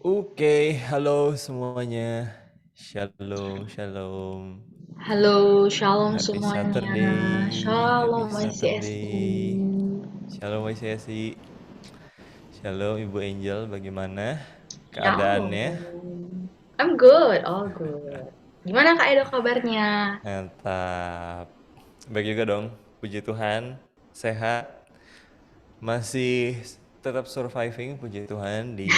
Oke, halo semuanya. Shalom, shalom. Halo, shalom Happy semuanya. Saturday, happy Shalom YCSI. Saturday. Shalom YCSI. Shalom Ibu Angel, bagaimana keadaannya? Shalom. I'm good, all good. Gimana Kak Edo kabarnya? Mantap. Baik juga dong, puji Tuhan. Sehat, masih tetap surviving, puji Tuhan di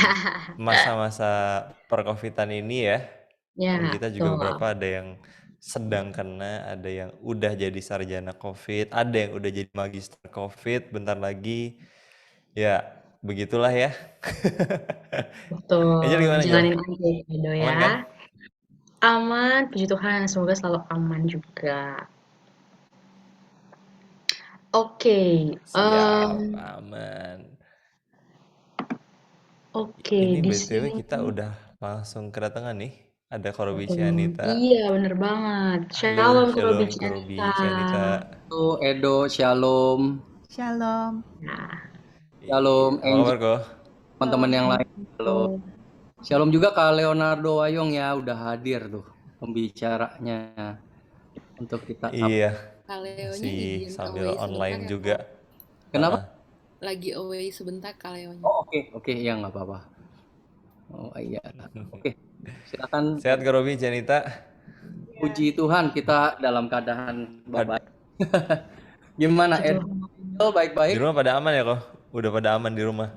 masa-masa percovidan ini ya. Teman Ya, kita juga betul. beberapa ada yang sedang kena, ada yang udah jadi sarjana COVID, ada yang udah jadi magister COVID, bentar lagi. Ya, begitulah ya. Angel Betul. gimana Angel? Jalanin aja ya Kak Edo Aman ya. kan? Aman, puji Tuhan. Semoga selalu aman juga. Oke, Siap, aman. oke, Ini di BTW sini. kita udah langsung kedatangan nih. Ada Korobi Betul. Cianita. Iya, bener banget. Halo, Shalom Kak Robi shalom Korobi Cianita. Cianita. Halo Edo, Shalom, Shalom. Nah, Shalom Apa Angel, kabar kok? teman-teman yang lain. Halo, Assalamualaikum. Shalom juga Kak Leonardo Wayong ya, udah hadir tuh pembicaranya untuk kita Iya, Kaleonya masih izin sambil away sebentar online ya juga. kok. Kenapa? Heeh. Lagi away sebentar Kaleonya. Oh oke ya nggak apa-apa. Oh iya, oke. Silakan. Sehat Korobi Cianita? Puji Tuhan kita dalam keadaan Had- baik. Gimana Puji Edo? Tuhan. Di Baik-baik? rumah pada aman ya kok? Udah pada aman di rumah?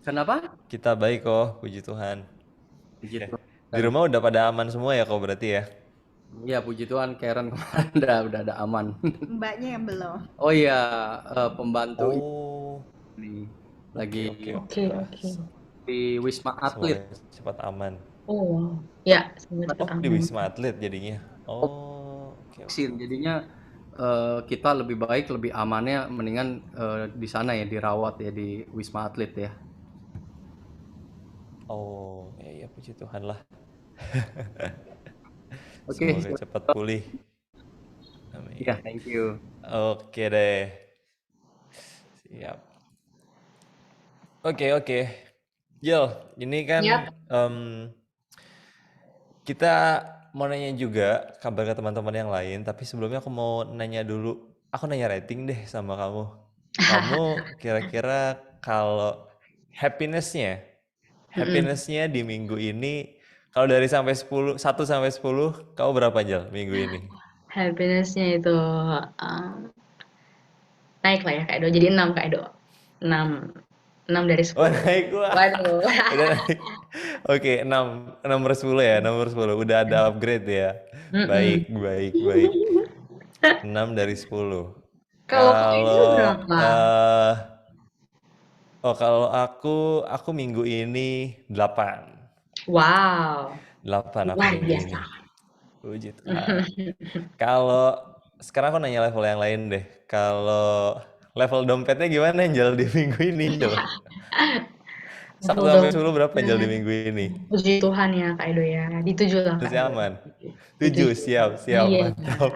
Kenapa? Kita baik kok, puji Tuhan. Puji Tuhan. Di rumah udah pada aman semua ya kok berarti ya? Iya puji Tuhan Karen kemarin udah ada aman. Mbaknya yang belum. Oh iya, pembantu Oh, ini lagi oke. Oke, oke. di Wisma Atlet. Semoga cepat aman. Oh, wow. Ya, semoga cepat Oh, di aman. Wisma Atlet jadinya. Oh, oke. Vaksin jadinya kita lebih baik lebih amannya mendingan di sana ya dirawat ya di Wisma Atlet ya. Oh, ya puji Tuhan lah. Oke, Semoga cepat pulih. Amin. ya thank you. Oke deh. Siap. Oke. Jel, ini kan Yap. kita mau nanya juga kabar ke teman-teman yang lain, tapi sebelumnya aku mau nanya dulu. Aku nanya rating deh sama kamu. Kamu kira-kira kalau happiness-nya di minggu ini, kalau dari sampai 10, 1 sampai 10, kamu berapa Jel minggu ini? Happiness-nya itu naik lah ya Kak Edo. Jadi 6 Kak Edo. 6. 6 dari Oh 10. naik gua. Waduh. Udah naik. Oke, 6 per 10 ya, 6 per 10. Udah ada upgrade ya. Mm-mm. Baik. 6 dari 10. Kalau Kak Edo Kalau berapa? kalau aku minggu ini 8. Wow. 8 aku Luar minggu biasa. ini. Puji Tuhan. Kalau sekarang aku nanya level yang lain deh. Kalau level dompetnya gimana Angel di minggu ini, Angel? 1 Level sampai 10 berapa Angel di dompet. minggu ini? Puji Tuhan ya Kak Edo ya. Di 7 lah Kak Masih Edo. aman? Di 7, 7. siap, Iya. mantap.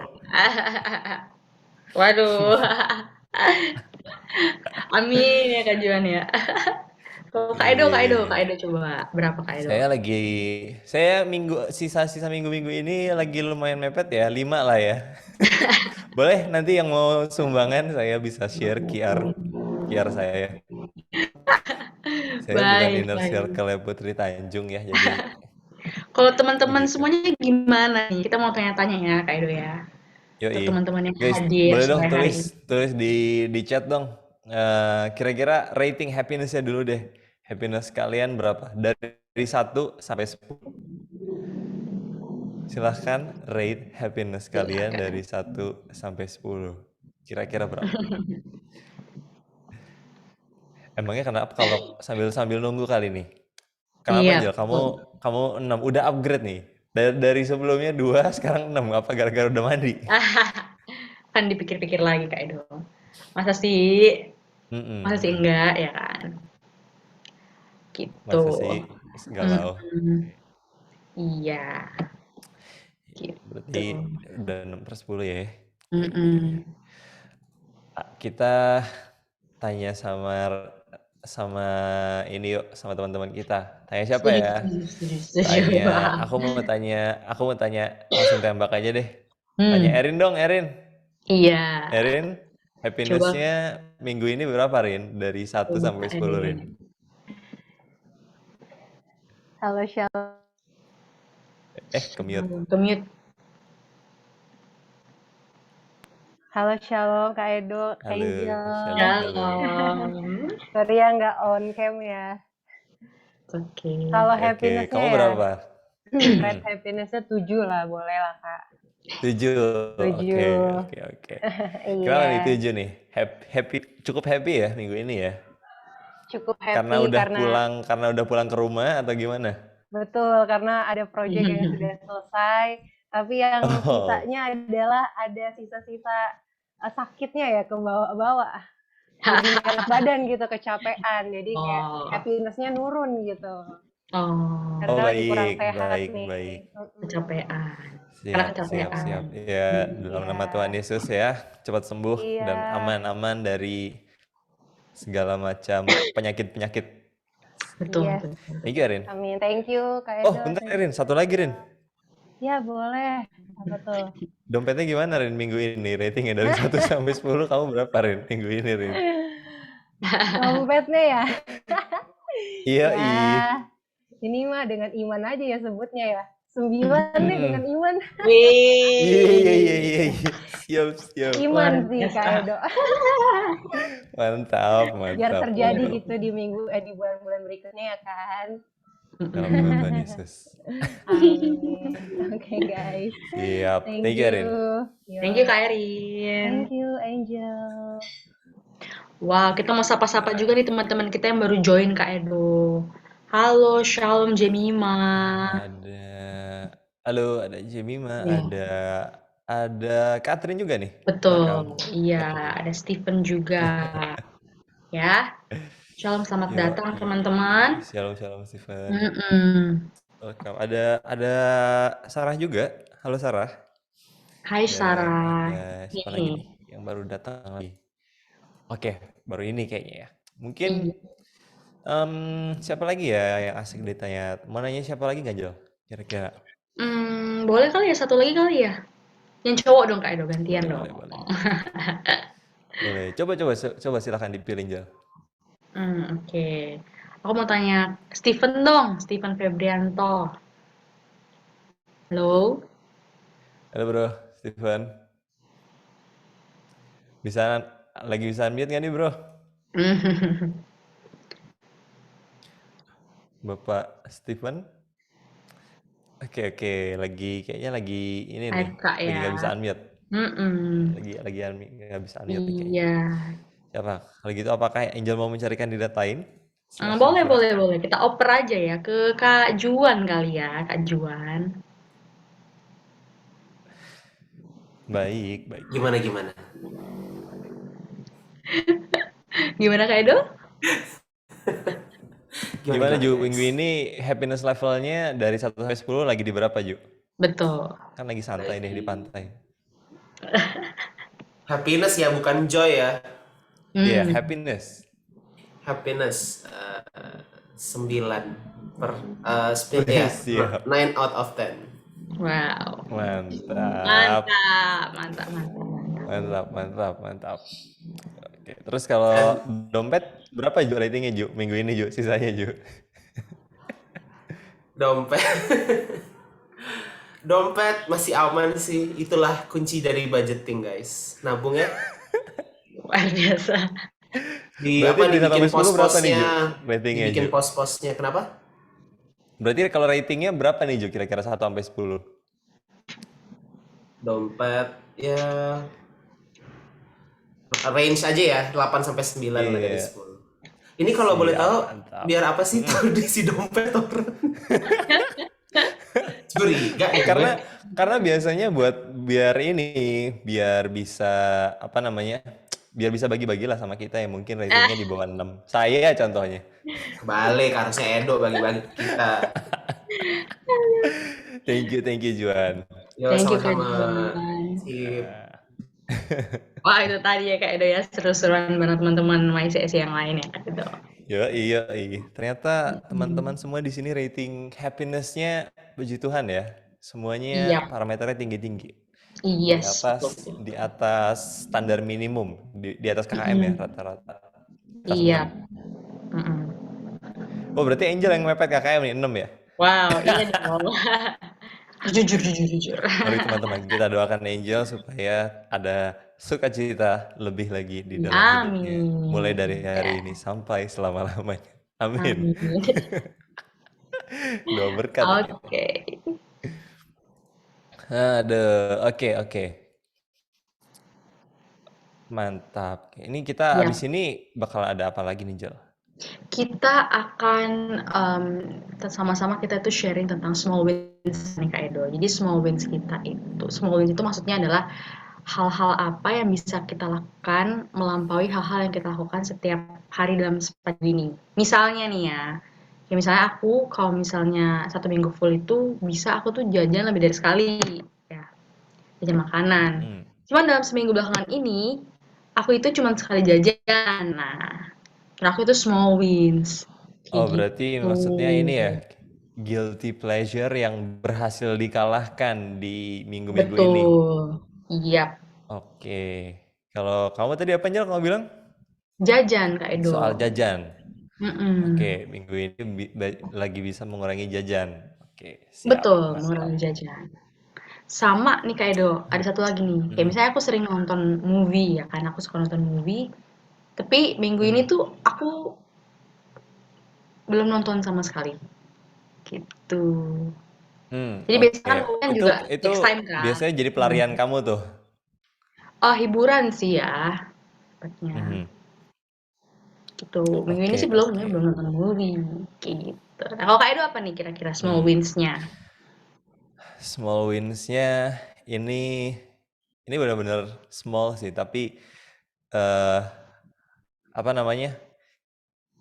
Waduh. Amin ya Kak Juan ya. Kalau Kak Edo Iya. coba berapa Kak Edo? Saya sisa-sisa minggu-minggu ini lagi lumayan mepet ya, 5 lah ya. Boleh nanti yang mau sumbangan saya bisa share QR saya ya. Saya bukan Baik, inner baik. circle Putri Tanjung ya, jadi Kalau teman-teman begitu. semuanya gimana nih? Kita mau tanya-tanya ya Kak Edo ya. Untuk Yoi. teman-teman yang Guys, hadir boleh dong sore hari ini. tulis di chat dong. Kira-kira rating happiness-nya dulu deh. Happiness kalian berapa? Dari 1 sampai 10. Silahkan rate happiness kalian Silakan. dari 1 sampai 10. Kira-kira berapa? Emangnya kenapa kalau sambil nunggu kali nih? Kenapa Iya, Angel? Kamu betul. kamu 6 udah upgrade nih. Dari sebelumnya 2 sekarang 6. Apa gara-gara udah mandi? Kan dipikir-pikir lagi Kak Edo. Masa sih? Masa sih Mm-mm. enggak ya kan? Gitu. Masa sih galau? Mm-mm. Iya, Berarti gitu. udah 6 per 10 ya. Iya. Mm-mm. Kita tanya sama sama ini yuk, sama teman-teman kita. Tanya siapa Setuju, ya? setuju, setuju. Tanya, aku mau tanya langsung tembak aja deh. Tanya Hmm, Erin dong, Erin. iya. Erin, Coba happiness-nya minggu ini berapa, Rin? Dari 1 coba sampai Kak 10, Rin. Erin. Halo Shalom. Ke-mute. Kemute. Halo Shalom Kak Edo, Halo, Angel. shalom. Shalom. Sorry ya nggak on cam ya. Oke. Kalau Oke, happiness-nya kamu ya, berapa? rate happiness-nya 7 lah, boleh lah Kak. 7. 7. Oke. Kenapa nih Iya, 7 nih? Happy, cukup happy ya minggu ini ya? cukup Karena happy udah pulang ke rumah atau gimana? betul, karena ada project yang sudah selesai, tapi yang Oh, sisanya adalah ada sisa-sisa sakitnya ya ke bawah-bawah. Jadi nggak enak badan gitu, kecapean. Jadi kayak Oh, happiness-nya nurun gitu. oh, Karena lagi kurang baik, sehat baik, nih. baik. kecapean. Karena Siap, siap, kecapean. siap. Ya, dalam nama Tuhan Iya, Yesus ya, cepat sembuh dan iya, aman-aman dari segala macam penyakit-penyakit. Betul, yes. betul. Thank you, Erin. Amin. Thank you, Kak Oh, Edo. bentar, Thank you, Erin. Satu Kak lagi, Rin. Angel. Ya, boleh. Apa tuh? Dompetnya gimana, Rin, minggu ini? Ratingnya dari 1 sampai 10, kamu berapa, Rin, minggu ini, Rin? Dompetnya ya? Iya, Ya, ini mah dengan iman aja ya sebutnya ya. 9 deh dengan iman. Wih, Siap, siap. luar Iman sih, Kak biasa. Edo. Mantap, Biar mantap, terjadi mantap. gitu di di bulan-bulan berikutnya ya kan. Dalam nama Tuhan Yesus. Amin. Oke, guys. Siap. Thank Thank you, Erin. you. Thank you, Kak Erin. Thank you, Angel. Wah, kita mau sapa-sapa juga nih teman-teman kita yang baru join Kak Edo. Halo, Shalom Jemima. Halo, ada Jemima, Nih, ada Catherine juga nih. betul. Welcome, Iya, Catherine. ada Stephen juga. Ya, Shalom, selamat datang Yoi. teman-teman. Shalom, shalom, Stephen. Welcome. Ada Sarah juga. Halo, Sarah. Hai Dan Sarah. ada siapa lagi Nih, nih yang baru datang lagi? Oke, baru ini kayaknya ya. Mungkin iya. siapa lagi ya yang asik ditanya? Mau nanya siapa lagi nggak, Jel? Kira-kira? Boleh kali ya, satu lagi kali ya. Yang cowok dong Kak Edo, gantian Boleh, dong. boleh. Boleh. Coba silakan dipilih, Jel. Oke. Aku mau tanya Steven dong, Steven Febrianto. Halo? Halo, Bro. Stephen. Lagi bisa unmute nggak nih, Bro? Bapak Stephen? Oke, kayaknya lagi ini nih, AFK lagi ya. nggak bisa unmute. Mm-mm. Lagi nggak bisa unmute nih kayaknya. Iya. Siapa? Kalau gitu apakah Angel mau mencari kandidat lain? Boleh, Silahkan. boleh. Kita oper aja ya ke Kak Juan kali ya, Kak Juan. Baik. Gimana? Gimana Kak Edo? Gimana, Ju? guys? Minggu ini happiness levelnya dari 1 sampai 10 lagi di berapa, Ju? Betul. Kan lagi santai nih di pantai. Happiness ya, bukan joy ya. Iya, happiness. Happiness 9 per split ya. Siap. 9 out of 10. Wow. Mantap. Oke, terus kalau dompet berapa, Ju, ratingnya, Ju? Minggu ini, Ju, sisanya, Ju. Dompet masih aman sih. Itulah kunci dari budgeting, guys. Nabung ya. Luar biasa. Berarti dari 1 sampai 10 berapa nih, Ju? Ratingnya, Dibikin Ju? pos-posnya. Kenapa? Berarti kalau ratingnya berapa nih, Ju? Kira-kira 1 sampai 10? Dompet ya range aja ya, 8 sampai 9 lah dari 10. Ini kalau boleh tahu, mantap. biar apa sih taruh di si dompet orang? Curiga ya gue. Karena biasanya biar bisa apa namanya? Biar bisa bagi-bagi lah sama kita yang mungkin ratingnya di bawah 6. Saya contohnya. Kebalik, harusnya Edo bagi-bagi ke kita. Thank you, Juan. Yo, Thank you, Kak sama-sama. Juan. Sip. Wah, itu tadi ya Kak Edo ya, seru-seruan banget teman-teman MyCSI yang lain ya Kak Edo. Yoi, yoi. Ternyata teman-teman Mm-mm. semua di sini rating happiness-nya puji Tuhan ya. Semuanya Iya, parameternya tinggi-tinggi. yes, betul. Di atas standar minimum, di atas KKM ya Mm-mm. rata-rata. Di atas Iya. 6. Mm-mm. Oh, berarti Angel yang mepet KKM nih 6 ya? Wow, iya dong. Jujur, jujur, jujur. Mari teman-teman kita doakan Angel supaya ada sukacita lebih lagi di dalam hidupnya. Mulai dari Amin. Ya, hari ini sampai selama-lamanya. Amin. amin. Doa berkat ini. Oke. Aduh, oke, oke. Mantap. Ini kita Ya, abis ini bakal ada apa lagi nih, Jel? kita akan sama-sama kita tuh sharing tentang small wins nih Kak Edo. Jadi small wins itu maksudnya adalah hal-hal apa yang bisa kita lakukan melampaui hal-hal yang kita lakukan setiap hari dalam pagi ini. Misalnya nih ya, kayak misalnya aku kalau misalnya 1 minggu full itu bisa aku tuh jajan lebih dari sekali, ya, jajan makanan. Hmm. Cuman dalam seminggu belakangan ini, aku itu cuma sekali jajan. Nah, menurut aku itu small wins. Oh, Kayak berarti gitu. maksudnya ini ya, guilty pleasure yang berhasil dikalahkan di minggu-minggu ini. Betul. Iya. Oke. Kalau kamu tadi apa, Jel, kamu bilang? Jajan, Kak Soal Edo. jajan. Mm-mm. Oke, minggu ini lagi bisa mengurangi jajan. Oke, siap, Betul, mengurangi mantap. jajan. Sama nih Kak Edo, ada satu lagi nih. Kayak Mhm, misalnya aku sering nonton movie ya kan, aku suka nonton movie. Tapi minggu ini mhm. tuh aku belum nonton sama sekali. Gitu. Jadi biasanya Oke. kan movie kan Itu juga itu takes time kan. biasanya jadi Hmm. pelarian kamu tuh. Oh, hiburan sih ya, tepatnya. Mhm. Gitu. Minggu ini Oke, sih oke. belum nonton movie. Kayak gitu. Nah, kalau Kak Edo apa nih kira-kira small Hmm. wins-nya? Small wins-nya ini benar-benar small sih, tapi eh apa namanya?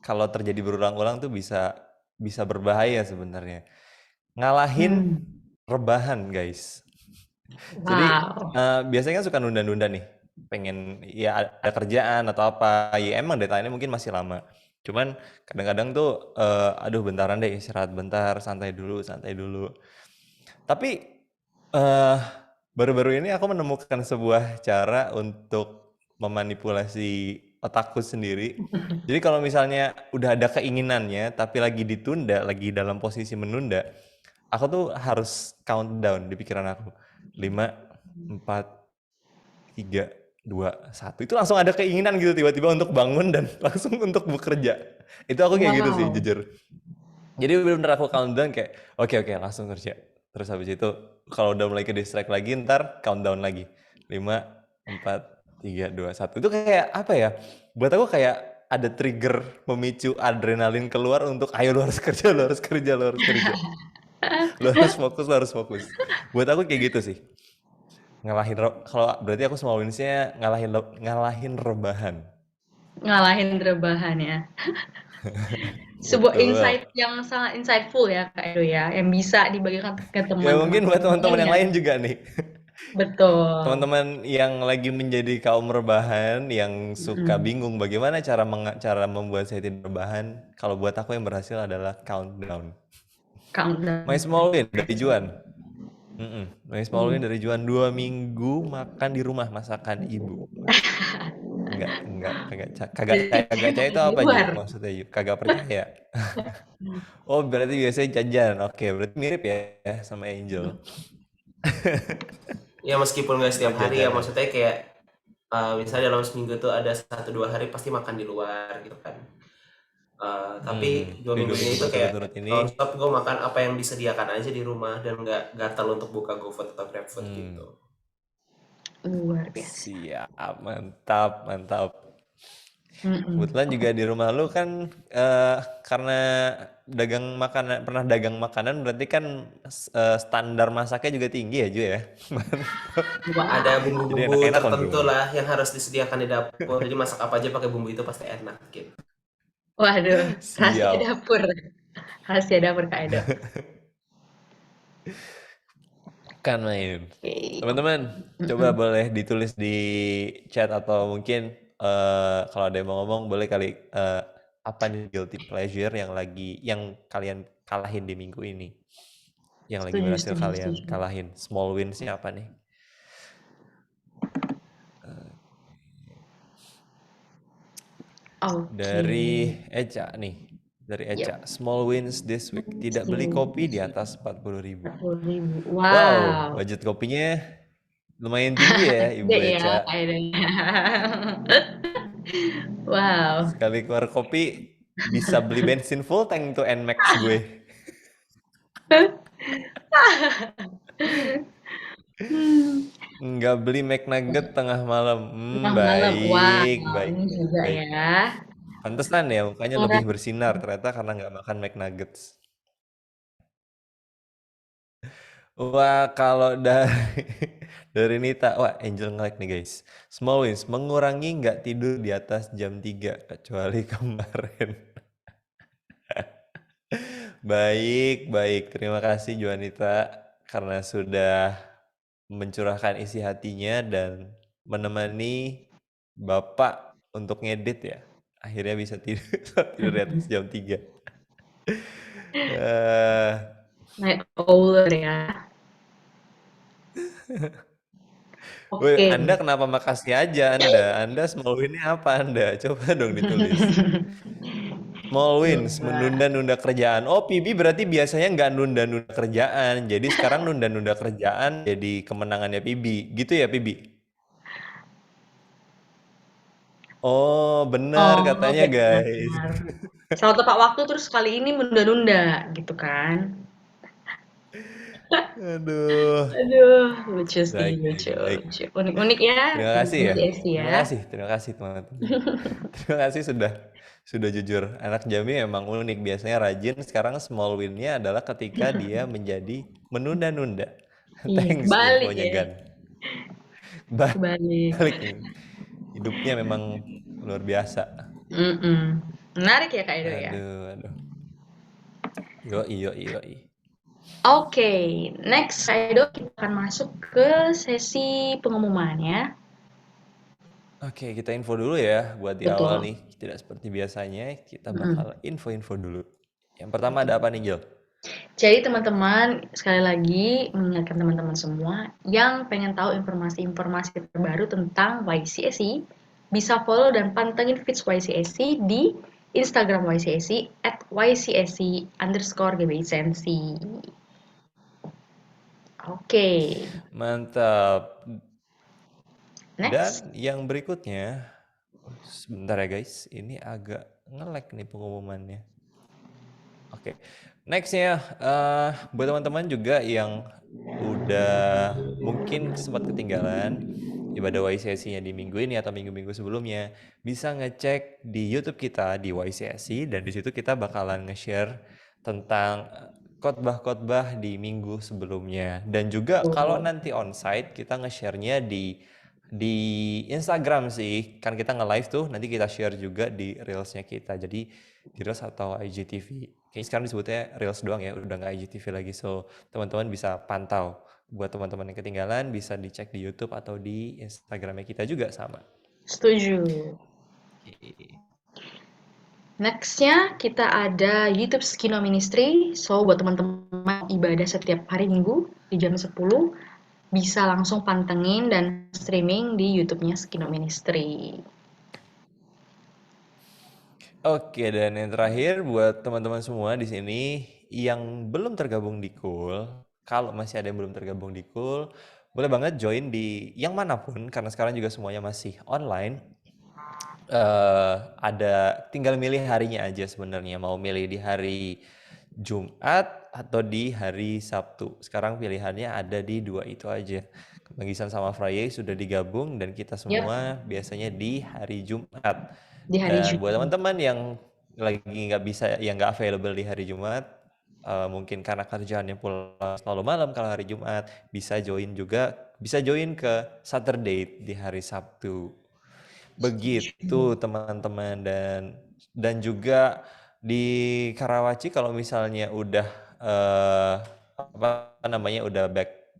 Kalau terjadi berulang-ulang tuh bisa berbahaya sebenarnya. Ngalahin Hmm. rebahan, guys. Jadi Wow. biasanya kan suka nunda-nunda nih, pengen ya ada kerjaan atau apa, ya emang deadline-nya mungkin masih lama. Cuman kadang-kadang tuh, aduh bentaran deh istirahat bentar, santai dulu, santai dulu. Tapi eh baru-baru ini aku menemukan sebuah cara untuk memanipulasi otakku sendiri. Jadi kalau misalnya udah ada keinginannya, tapi lagi ditunda, lagi dalam posisi menunda, aku tuh harus countdown di pikiran aku. 5, 4, 3, 2, 1. Itu langsung ada keinginan gitu tiba-tiba untuk bangun dan langsung untuk bekerja. Itu aku kayak gitu sih, Wow. jujur. Jadi bener-bener aku countdown kayak, oke, langsung kerja. Terus habis itu kalau udah mulai ke distract lagi, ntar countdown lagi. 5, 4, 3, 2, 1. Itu kayak apa ya? Buat aku kayak ada trigger memicu adrenalin keluar untuk ayo lu harus kerja, lu harus kerja, lu harus kerja. Lu harus fokus, lu harus fokus. Buat aku kayak gitu sih. Kalau berarti aku small wins-nya ngalahin rebahan. Ngalahin rebahan ya. Sebuah Betul. insight yang sangat insightful ya Kak Edo ya, yang bisa dibagikan ke Ya teman-teman mungkin buat teman-teman yang semuanya. lain juga nih. Betul. Teman-teman yang lagi menjadi kaum rebahan, yang suka Mm. bingung bagaimana cara membuat saya tidak rebahan. Kalau buat aku yang berhasil adalah countdown. My Countdown. small win dari Juan. My small win Hmm. dari Juan 2 minggu makan di rumah masakan ibu. Kagak percaya itu Di apa Ju? luar. Maksudnya Ju? Kagak percaya. Oh berarti biasanya jajan. Oke, berarti mirip ya sama Angel. Ya meskipun nggak Oh setiap hari ya, jajanan. maksudnya kayak misalnya dalam seminggu tuh ada 1-2 hari pasti makan di luar gitu kan. Tapi 2 Di 2 minggu ini minggu tuh kayak berturut-turut ini. nonstop gue makan apa yang disediakan aja di rumah dan nggak gatal untuk buka GoFood atau GrabFood gitu. Luar biasa. Siap, mantap, mantap. Mm-mm. Kebetulan juga di rumah lu kan karena pernah dagang makanan berarti kan standar masaknya juga tinggi ya Ju ya. Ada Wow. Jadi bumbu-bumbu enak-enak lah di tertentu rumah. lah yang harus disediakan di dapur. Jadi masak apa aja pakai bumbu itu pasti enak gitu. Waduh, rahasia Siap. dapur. Rahasia dapur Kak Edo. Kan main. Oke. Teman-teman, coba boleh ditulis di chat atau mungkin kalau ada yang mau ngomong boleh kali apa nih guilty pleasure yang kalian kalahin di minggu ini? Yang lagi Setuju, berhasil setuju, kalian setuju. kalahin. Small wins-nya apa nih? Dari Oke. Eca nih. Dari Yep. Eca. Small wins this week. Tidak beli kopi di atas 40.000. 40.000. Wow, Wow. budget kopinya lumayan tinggi ya Ibu Gede ya Eca. kayaknya. Wow. Sekali keluar kopi bisa beli bensin full tank tuh NMAX gue. Nggak beli McNugget tengah malam. Tengah malam. Wow, Baik, ini juga baik. ya. Pantesan ya mukanya Orang lebih bersinar ternyata karena nggak makan McNuggets. Wah, kalau dari Nita, wah Angel nge-like nih guys. Small wins, mengurangi nggak tidur di atas jam 3 kecuali kemarin. Baik. Terima kasih Juanita karena sudah mencurahkan isi hatinya dan menemani Bapak untuk ngedit ya. Akhirnya bisa tidur di atas jam 3. night owl ya. Woi, Oke. Anda kenapa makasih aja Anda? Anda small win-nya apa Anda? Coba dong ditulis. Small wins, Coba. menunda-nunda kerjaan. Oh, PB berarti biasanya nggak nunda-nunda kerjaan. Jadi sekarang nunda-nunda kerjaan jadi kemenangannya PB. Gitu ya, PB? Oh, benar Oh, katanya benar. guys. Selalu tepat waktu terus kali ini menunda-nunda gitu kan. Aduh. Lucu sih, Baik. lucu. Unik-unik ya. Terima kasih ya. Esi ya. Terima kasih teman-teman. Terima kasih sudah jujur. Anak Jami memang unik. Biasanya rajin. Sekarang small win-nya adalah ketika dia menjadi menunda-nunda. Iya, Thanks balik infonya ya. Gan. Balik. Hidupnya memang luar biasa. Menarik ya Kak Edo ya. Aduh. Yoi. Oke, next Kak Edo kita akan masuk ke sesi pengumumannya. Oke, kita info dulu ya buat di Betul. awal nih. Tidak seperti biasanya, kita bakal info-info dulu. Yang pertama ada apa nih, Gil? Jadi teman-teman, sekali lagi mengingatkan teman-teman semua yang pengen tahu informasi-informasi terbaru tentang YCSI, bisa follow dan pantengin feeds YCSI di Instagram YCSI @YCSI_GBISensi. Oke. Mantap. Next. Dan yang berikutnya, sebentar ya guys, ini agak nge-lag nih pengumumannya. Oke, nextnya buat teman-teman juga yang udah mungkin sempat ketinggalan ibadah YCSI-nya di minggu ini atau minggu-minggu sebelumnya, bisa ngecek di YouTube kita di YCSI dan di situ kita bakalan nge-share tentang khotbah-khotbah di minggu sebelumnya. Dan juga kalau nanti onsite kita nge-share-nya di Instagram sih, kan kita nge-live tuh, nanti kita share juga di Reels-nya kita. Jadi di Reels atau IGTV. Kayaknya sekarang disebutnya Reels doang ya, udah nggak IGTV lagi. So, teman-teman bisa pantau. Buat teman-teman yang ketinggalan, bisa dicek di YouTube atau di Instagramnya kita juga sama. Setuju. Nextnya kita ada YouTube Skino Ministry. So, buat teman-teman ibadah setiap hari Minggu di jam 10, bisa langsung pantengin dan streaming di YouTube-nya Skino Ministry. Oke, dan yang terakhir buat teman-teman semua di sini yang belum tergabung di Cool, kalau masih ada yang belum tergabung di Cool, boleh banget join di yang manapun karena sekarang juga semuanya masih online. Ada tinggal milih harinya aja sebenarnya, mau milih di hari Jumat atau di hari Sabtu. Sekarang pilihannya ada di dua itu aja. Magisan sama Friday sudah digabung dan kita semua biasanya di hari Jumat. Dan buat teman-teman yang lagi nggak bisa, yang nggak available di hari Jumat, mungkin karena kerjaannya pulang selalu malam kalau hari Jumat, bisa join ke Saturday di hari Sabtu. Begitu teman-teman. Dan juga di Karawaci kalau misalnya udah udah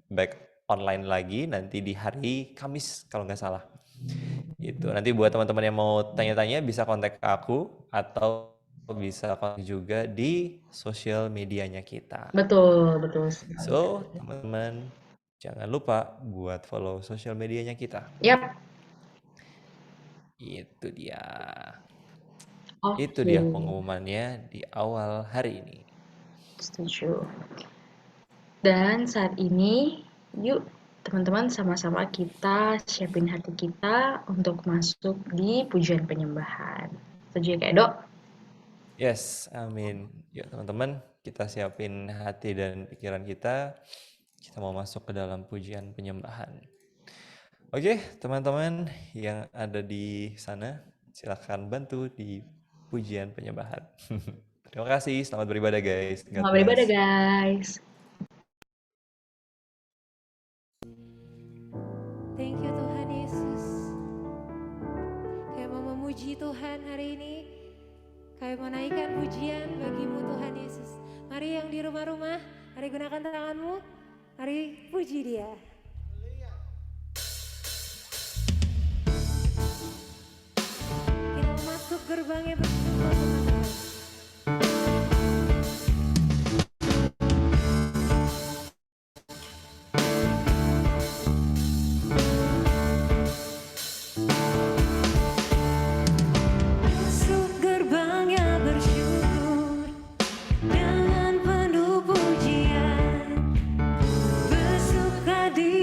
back online lagi nanti di hari Kamis kalau nggak salah. Itu nanti buat teman-teman yang mau tanya-tanya bisa kontak aku atau bisa kontak juga di sosial medianya kita. Betul, betul sekali. So, teman-teman, jangan lupa buat follow sosial medianya kita. Yap, Itu dia. oke. Itu dia pengumumannya di awal hari ini. Setuju. Dan saat ini, yuk teman-teman sama-sama kita siapin hati kita untuk masuk di pujian penyembahan. Setuju ya Kak Edo? Yes, amin. Yuk teman-teman, kita siapin hati dan pikiran kita. Kita mau masuk ke dalam pujian penyembahan. Oke, teman-teman yang ada di sana, silakan bantu di pujian penyembahan. Terima kasih, selamat beribadah guys. God Selamat beribadah bless. guys. Thank you Tuhan Yesus. Kami mau memuji Tuhan hari ini. Kami mau naikkan pujian bagimu Tuhan Yesus. Mari yang di rumah-rumah, mari gunakan tanganmu. Mari puji Dia. Kita mau masuk gerbangnya bersama teman-teman. Masuk gerbangnya bersyukur dengan penuh pujian, bersuka di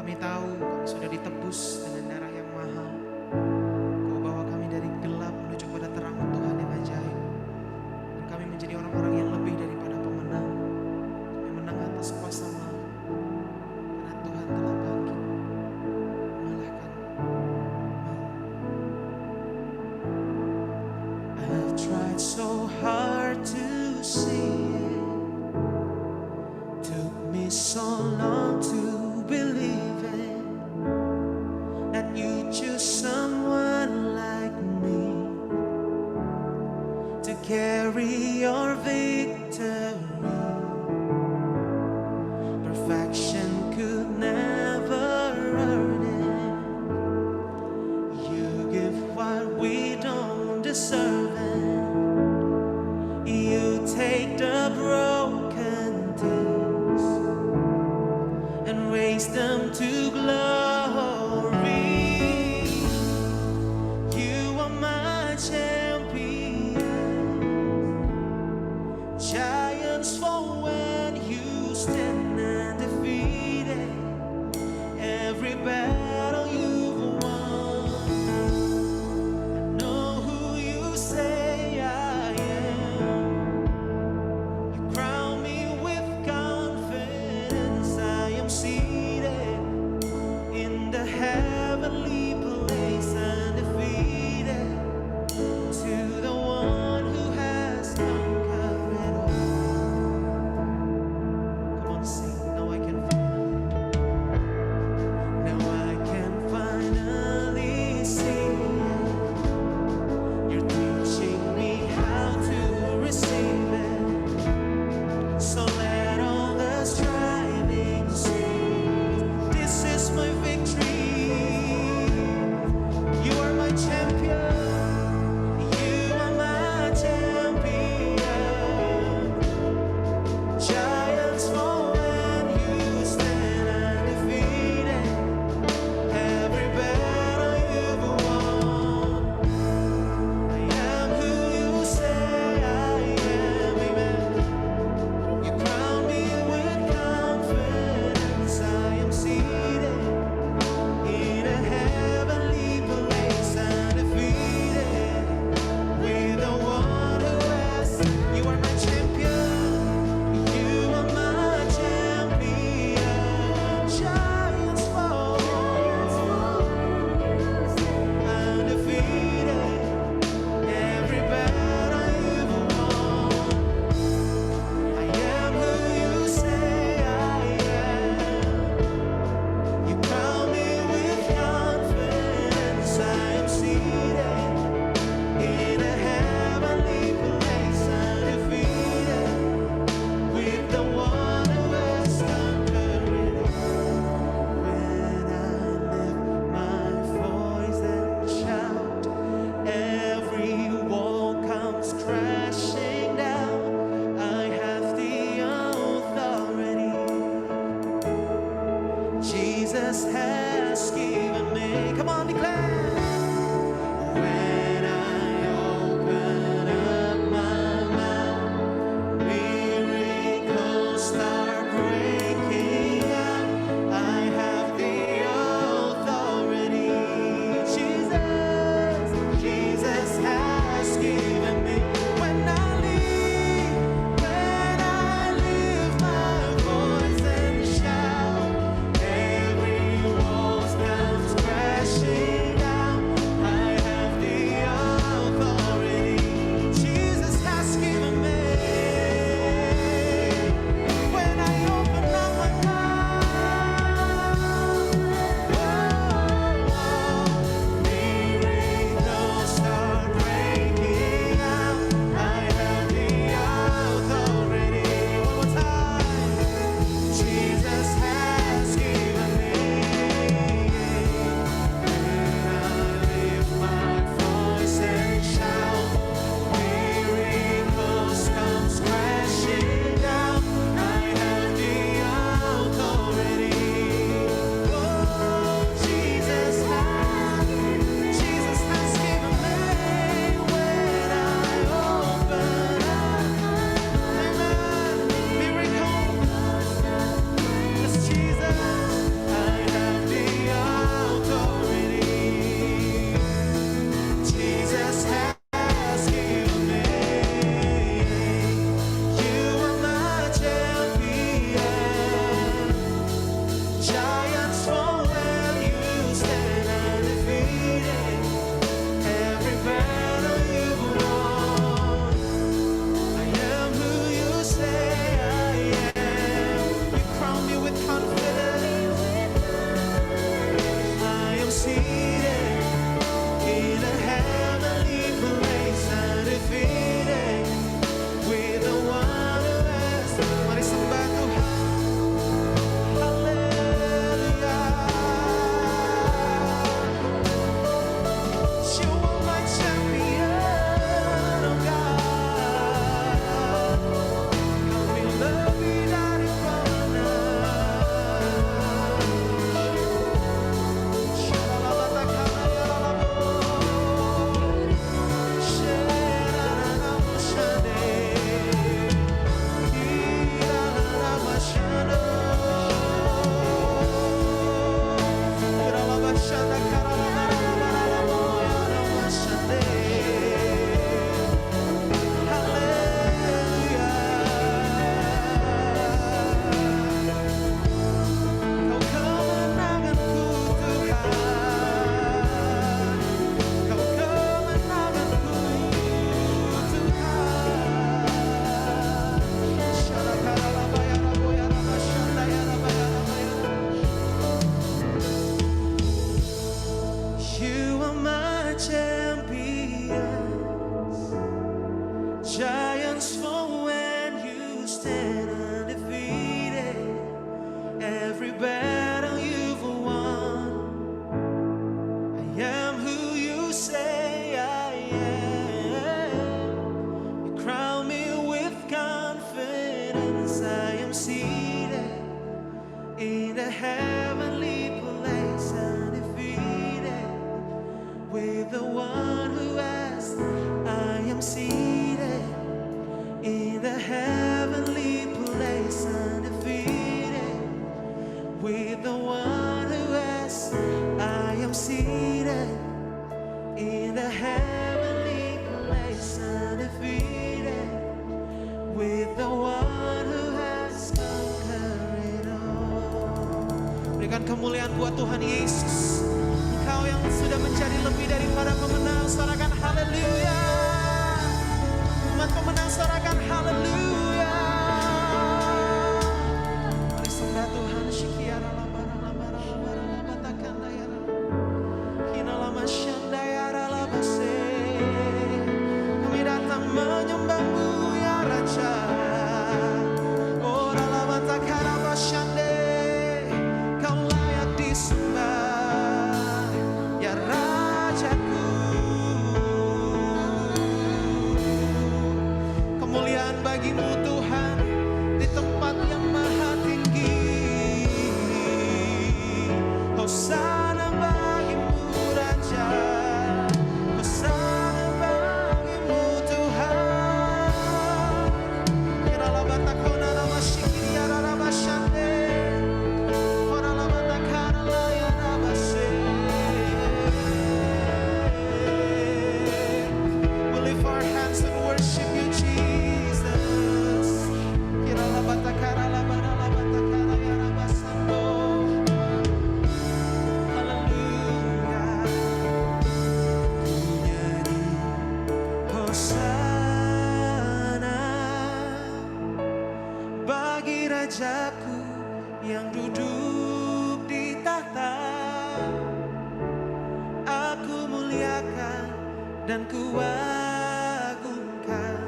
Kami tahu kami sudah ditebus dengan darah yang mahal. Kau bawa kami dari gelap menuju pada terang Tuhan yang ajaib. Dan kami menjadi orang-orang yang lebih daripada pemenang. Kami menang atas kuasa maut. Karena Tuhan telah bangkit mengalahkan maut. I've tried so hard to see it. Took me so long to believe it, that you choose someone like me to carry your victory. Perfection could never earn it. You give what we don't deserve it. You take the broken things and raise them to glory. You are my champion. Giants fall when you stand undefeated. Every battle you've won. I know who you say I am. You crown me with confidence. I am seated in the heavenly place, undefeated, to the one who has conquered it all. Come on, sing. Now I can finally see. You're teaching me how to receive it. So let all the striving cease. This is my victory. You are my champion. You are my champion. Giants fall when you stand undefeated. Every battle you've won. I am who you say I am. Amen. You crown me with confidence. I am seated in a heavenly place, undefeated, with the one who has. You are my champion. You are my champion. Giants fall, undefeated. Every battle you've won. I am who you say I am. You crown me with confidence. I am seated in a heavenly place, undefeated, with the one who has conquered it all. When I lift my voice and shout, every wall comes crashing down. I have the authority Jesus has given me. Come on, declare. When I open up my mouth, miracles start breaking out. I have the authority Jesus has given me. When I lift my voice and shout, every wall comes crashing down. I have the kemuliaan buat Tuhan Yesus. Engkau yang sudah menjadi lebih daripada pemenang, sorakan haleluya. Umat pemenang sorakan haleluya. Mari sembah Tuhan. Syikiara labara labara labara labatakan dayara. Kina lama syandayara labase. Kami datang menyembahmu ya Raja. Ora labatakan abasyande. Kau layak disembah ya Rajaku. Kemuliaan bagimu Tuhan di tempat yang maha tinggi. Hosana bagimu Raja, Hosana bagimu Tuhan. Kiralah batakona nama syikiri arara basyande. Korala batakana layana base. We lift our hands and worship you, Jesus. Kiralah batakara labara batakara yana basando. Haleluya. Ku nyanyi Hosana bagi Rajaku yang duduk di tahta. Aku muliakan dan kuagungkan.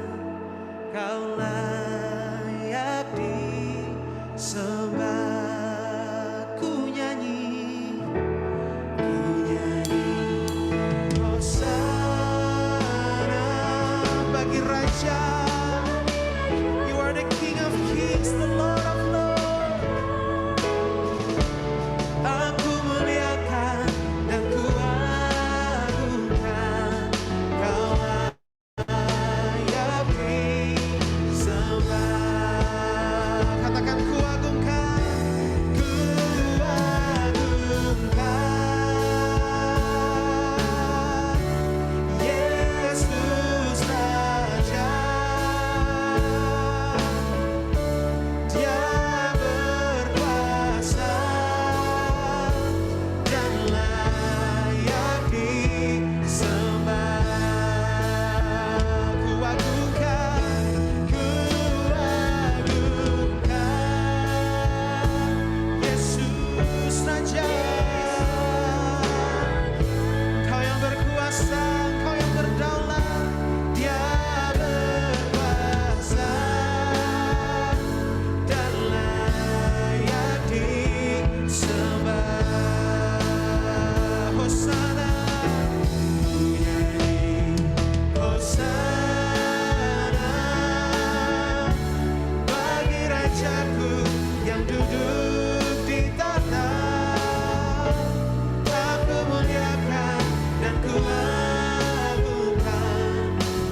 Kau layak disembah. Ku nyanyi Hosana bagi Raja. You are the King of Kings, the Lord of Lords. Aku muliakan dan kuagungkan. Kau layak disembah. Katakan kuagungkan, kuagungkan. Yesus Raja. Dia berkuasa dan layak disembah. Kuagungkan, kuagungkan. Yesus Raja. Kau yang berkuasa, Kau yang berdaulat. Dia berkuasa dan layak disembah. Hosana, ku nyanyi Hosana bagi Rajaku yang duduk di tahta. Aku muliakan dan kuagungkan.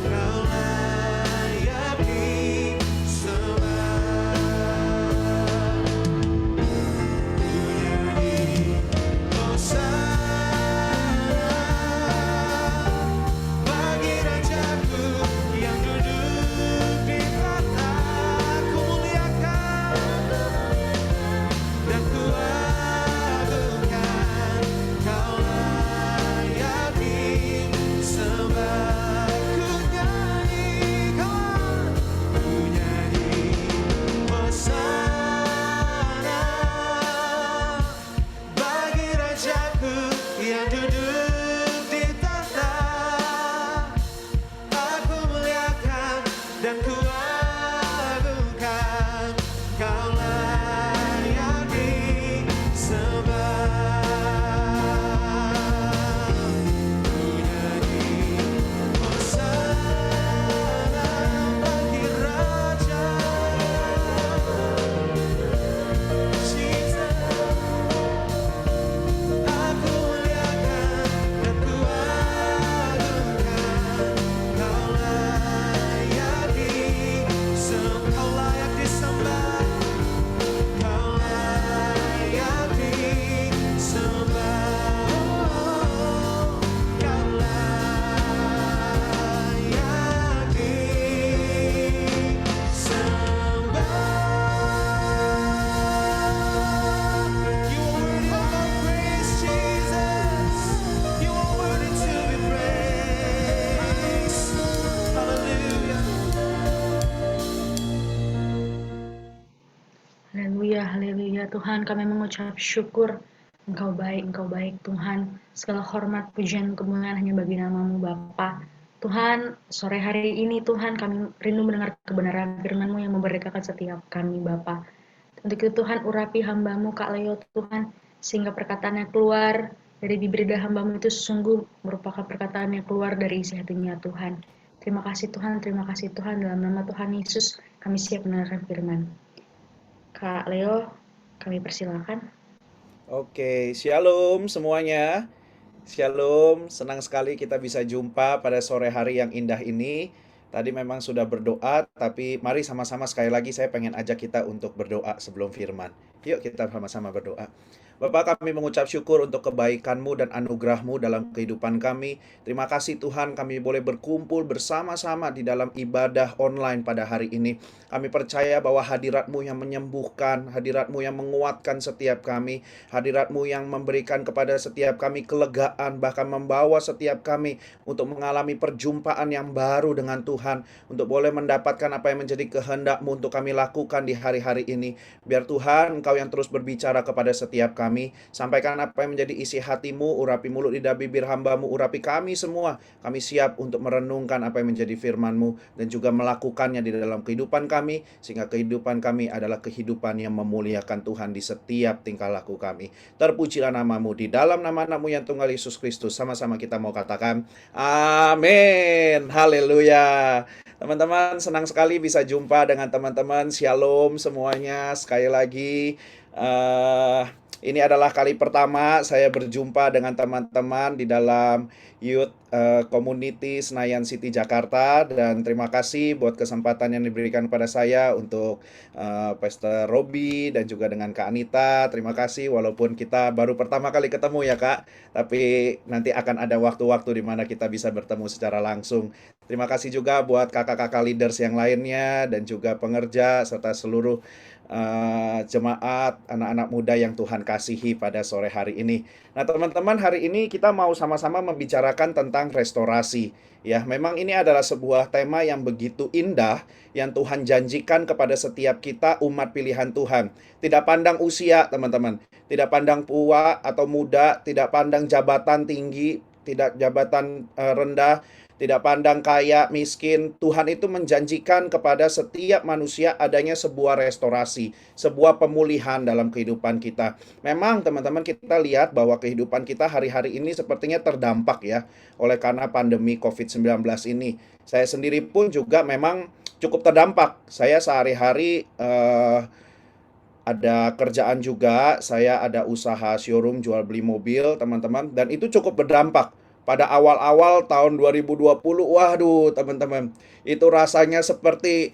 Kau layak disembah. Ku nyanyi Hosana Tuhan, kami mengucap syukur. Engkau baik Tuhan. Segala hormat, pujian, kemuliaan hanya bagi nama-Mu Bapa. Tuhan, sore hari ini Tuhan kami rindu mendengar kebenaran firman-Mu yang memerdekakan setiap kami Bapa. Untuk itu Tuhan urapi hamba-Mu Kak Leo Tuhan, sehingga perkataannya keluar dari bibir hamba-Mu itu sungguh merupakan perkataan yang keluar dari isi hatinya Tuhan. Terima kasih Tuhan, dalam nama Tuhan Yesus kami siap mendengarkan firman. Kak Leo, kami persilakan. Oke, shalom semuanya. Shalom, senang sekali kita bisa jumpa pada sore hari yang indah ini. Tadi memang sudah berdoa, tapi mari sama-sama sekali lagi saya pengen ajak kita untuk berdoa sebelum firman. Yuk kita sama-sama berdoa. Bapa, kami mengucap syukur untuk kebaikan-Mu dan anugerah-Mu dalam kehidupan kami. Terima kasih Tuhan, kami boleh berkumpul bersama-sama di dalam ibadah online pada hari ini. Kami percaya bahwa hadirat-Mu yang menyembuhkan, hadirat-Mu yang menguatkan setiap kami, hadirat-Mu yang memberikan kepada setiap kami kelegaan, bahkan membawa setiap kami untuk mengalami perjumpaan yang baru dengan Tuhan, untuk boleh mendapatkan apa yang menjadi kehendak-Mu untuk kami lakukan di hari-hari ini. Biar Tuhan, Engkau yang terus berbicara kepada setiap kami. Sampaikan apa yang menjadi isi hati-Mu, urapi mulut lidah bibir hamba-Mu, urapi kami semua. Kami siap untuk merenungkan apa yang menjadi firman-Mu dan juga melakukannya di dalam kehidupan kami, sehingga kehidupan kami adalah kehidupan yang memuliakan Tuhan di setiap tingkah laku kami. Terpujilah nama-Mu, di dalam nama anak-Mu yang tunggal Yesus Kristus. Sama-sama kita mau katakan amin. Haleluya. Teman-teman, senang sekali bisa jumpa dengan teman-teman. Shalom semuanya. Sekali lagi, ini adalah kali pertama saya berjumpa dengan teman-teman di dalam Youth Community Senayan City Jakarta, dan terima kasih buat kesempatan yang diberikan kepada saya untuk Pastor Robi dan juga dengan Kak Anita. Terima kasih, walaupun kita baru pertama kali ketemu ya Kak, tapi nanti akan ada waktu-waktu di mana kita bisa bertemu secara langsung. Terima kasih juga buat kakak-kakak leaders yang lainnya dan juga pengerja serta seluruh jemaat, anak-anak muda yang Tuhan kasihi pada sore hari ini. Nah teman-teman, hari ini kita mau sama-sama membicarakan tentang restorasi. Ya, memang ini adalah sebuah tema yang begitu indah yang Tuhan janjikan kepada setiap kita umat pilihan Tuhan. Tidak pandang usia teman-teman, tidak pandang tua atau muda, tidak pandang jabatan tinggi, tidak jabatan rendah, tidak pandang kaya, miskin. Tuhan itu menjanjikan kepada setiap manusia adanya sebuah restorasi, sebuah pemulihan dalam kehidupan kita. Memang teman-teman, kita lihat bahwa kehidupan kita hari-hari ini sepertinya terdampak ya oleh karena pandemi COVID-19 ini. Saya sendiri pun juga memang cukup terdampak. Saya sehari-hari ada kerjaan juga, saya ada usaha showroom jual beli mobil teman-teman, dan itu cukup berdampak. Pada awal-awal tahun 2020, waduh teman-teman, itu rasanya seperti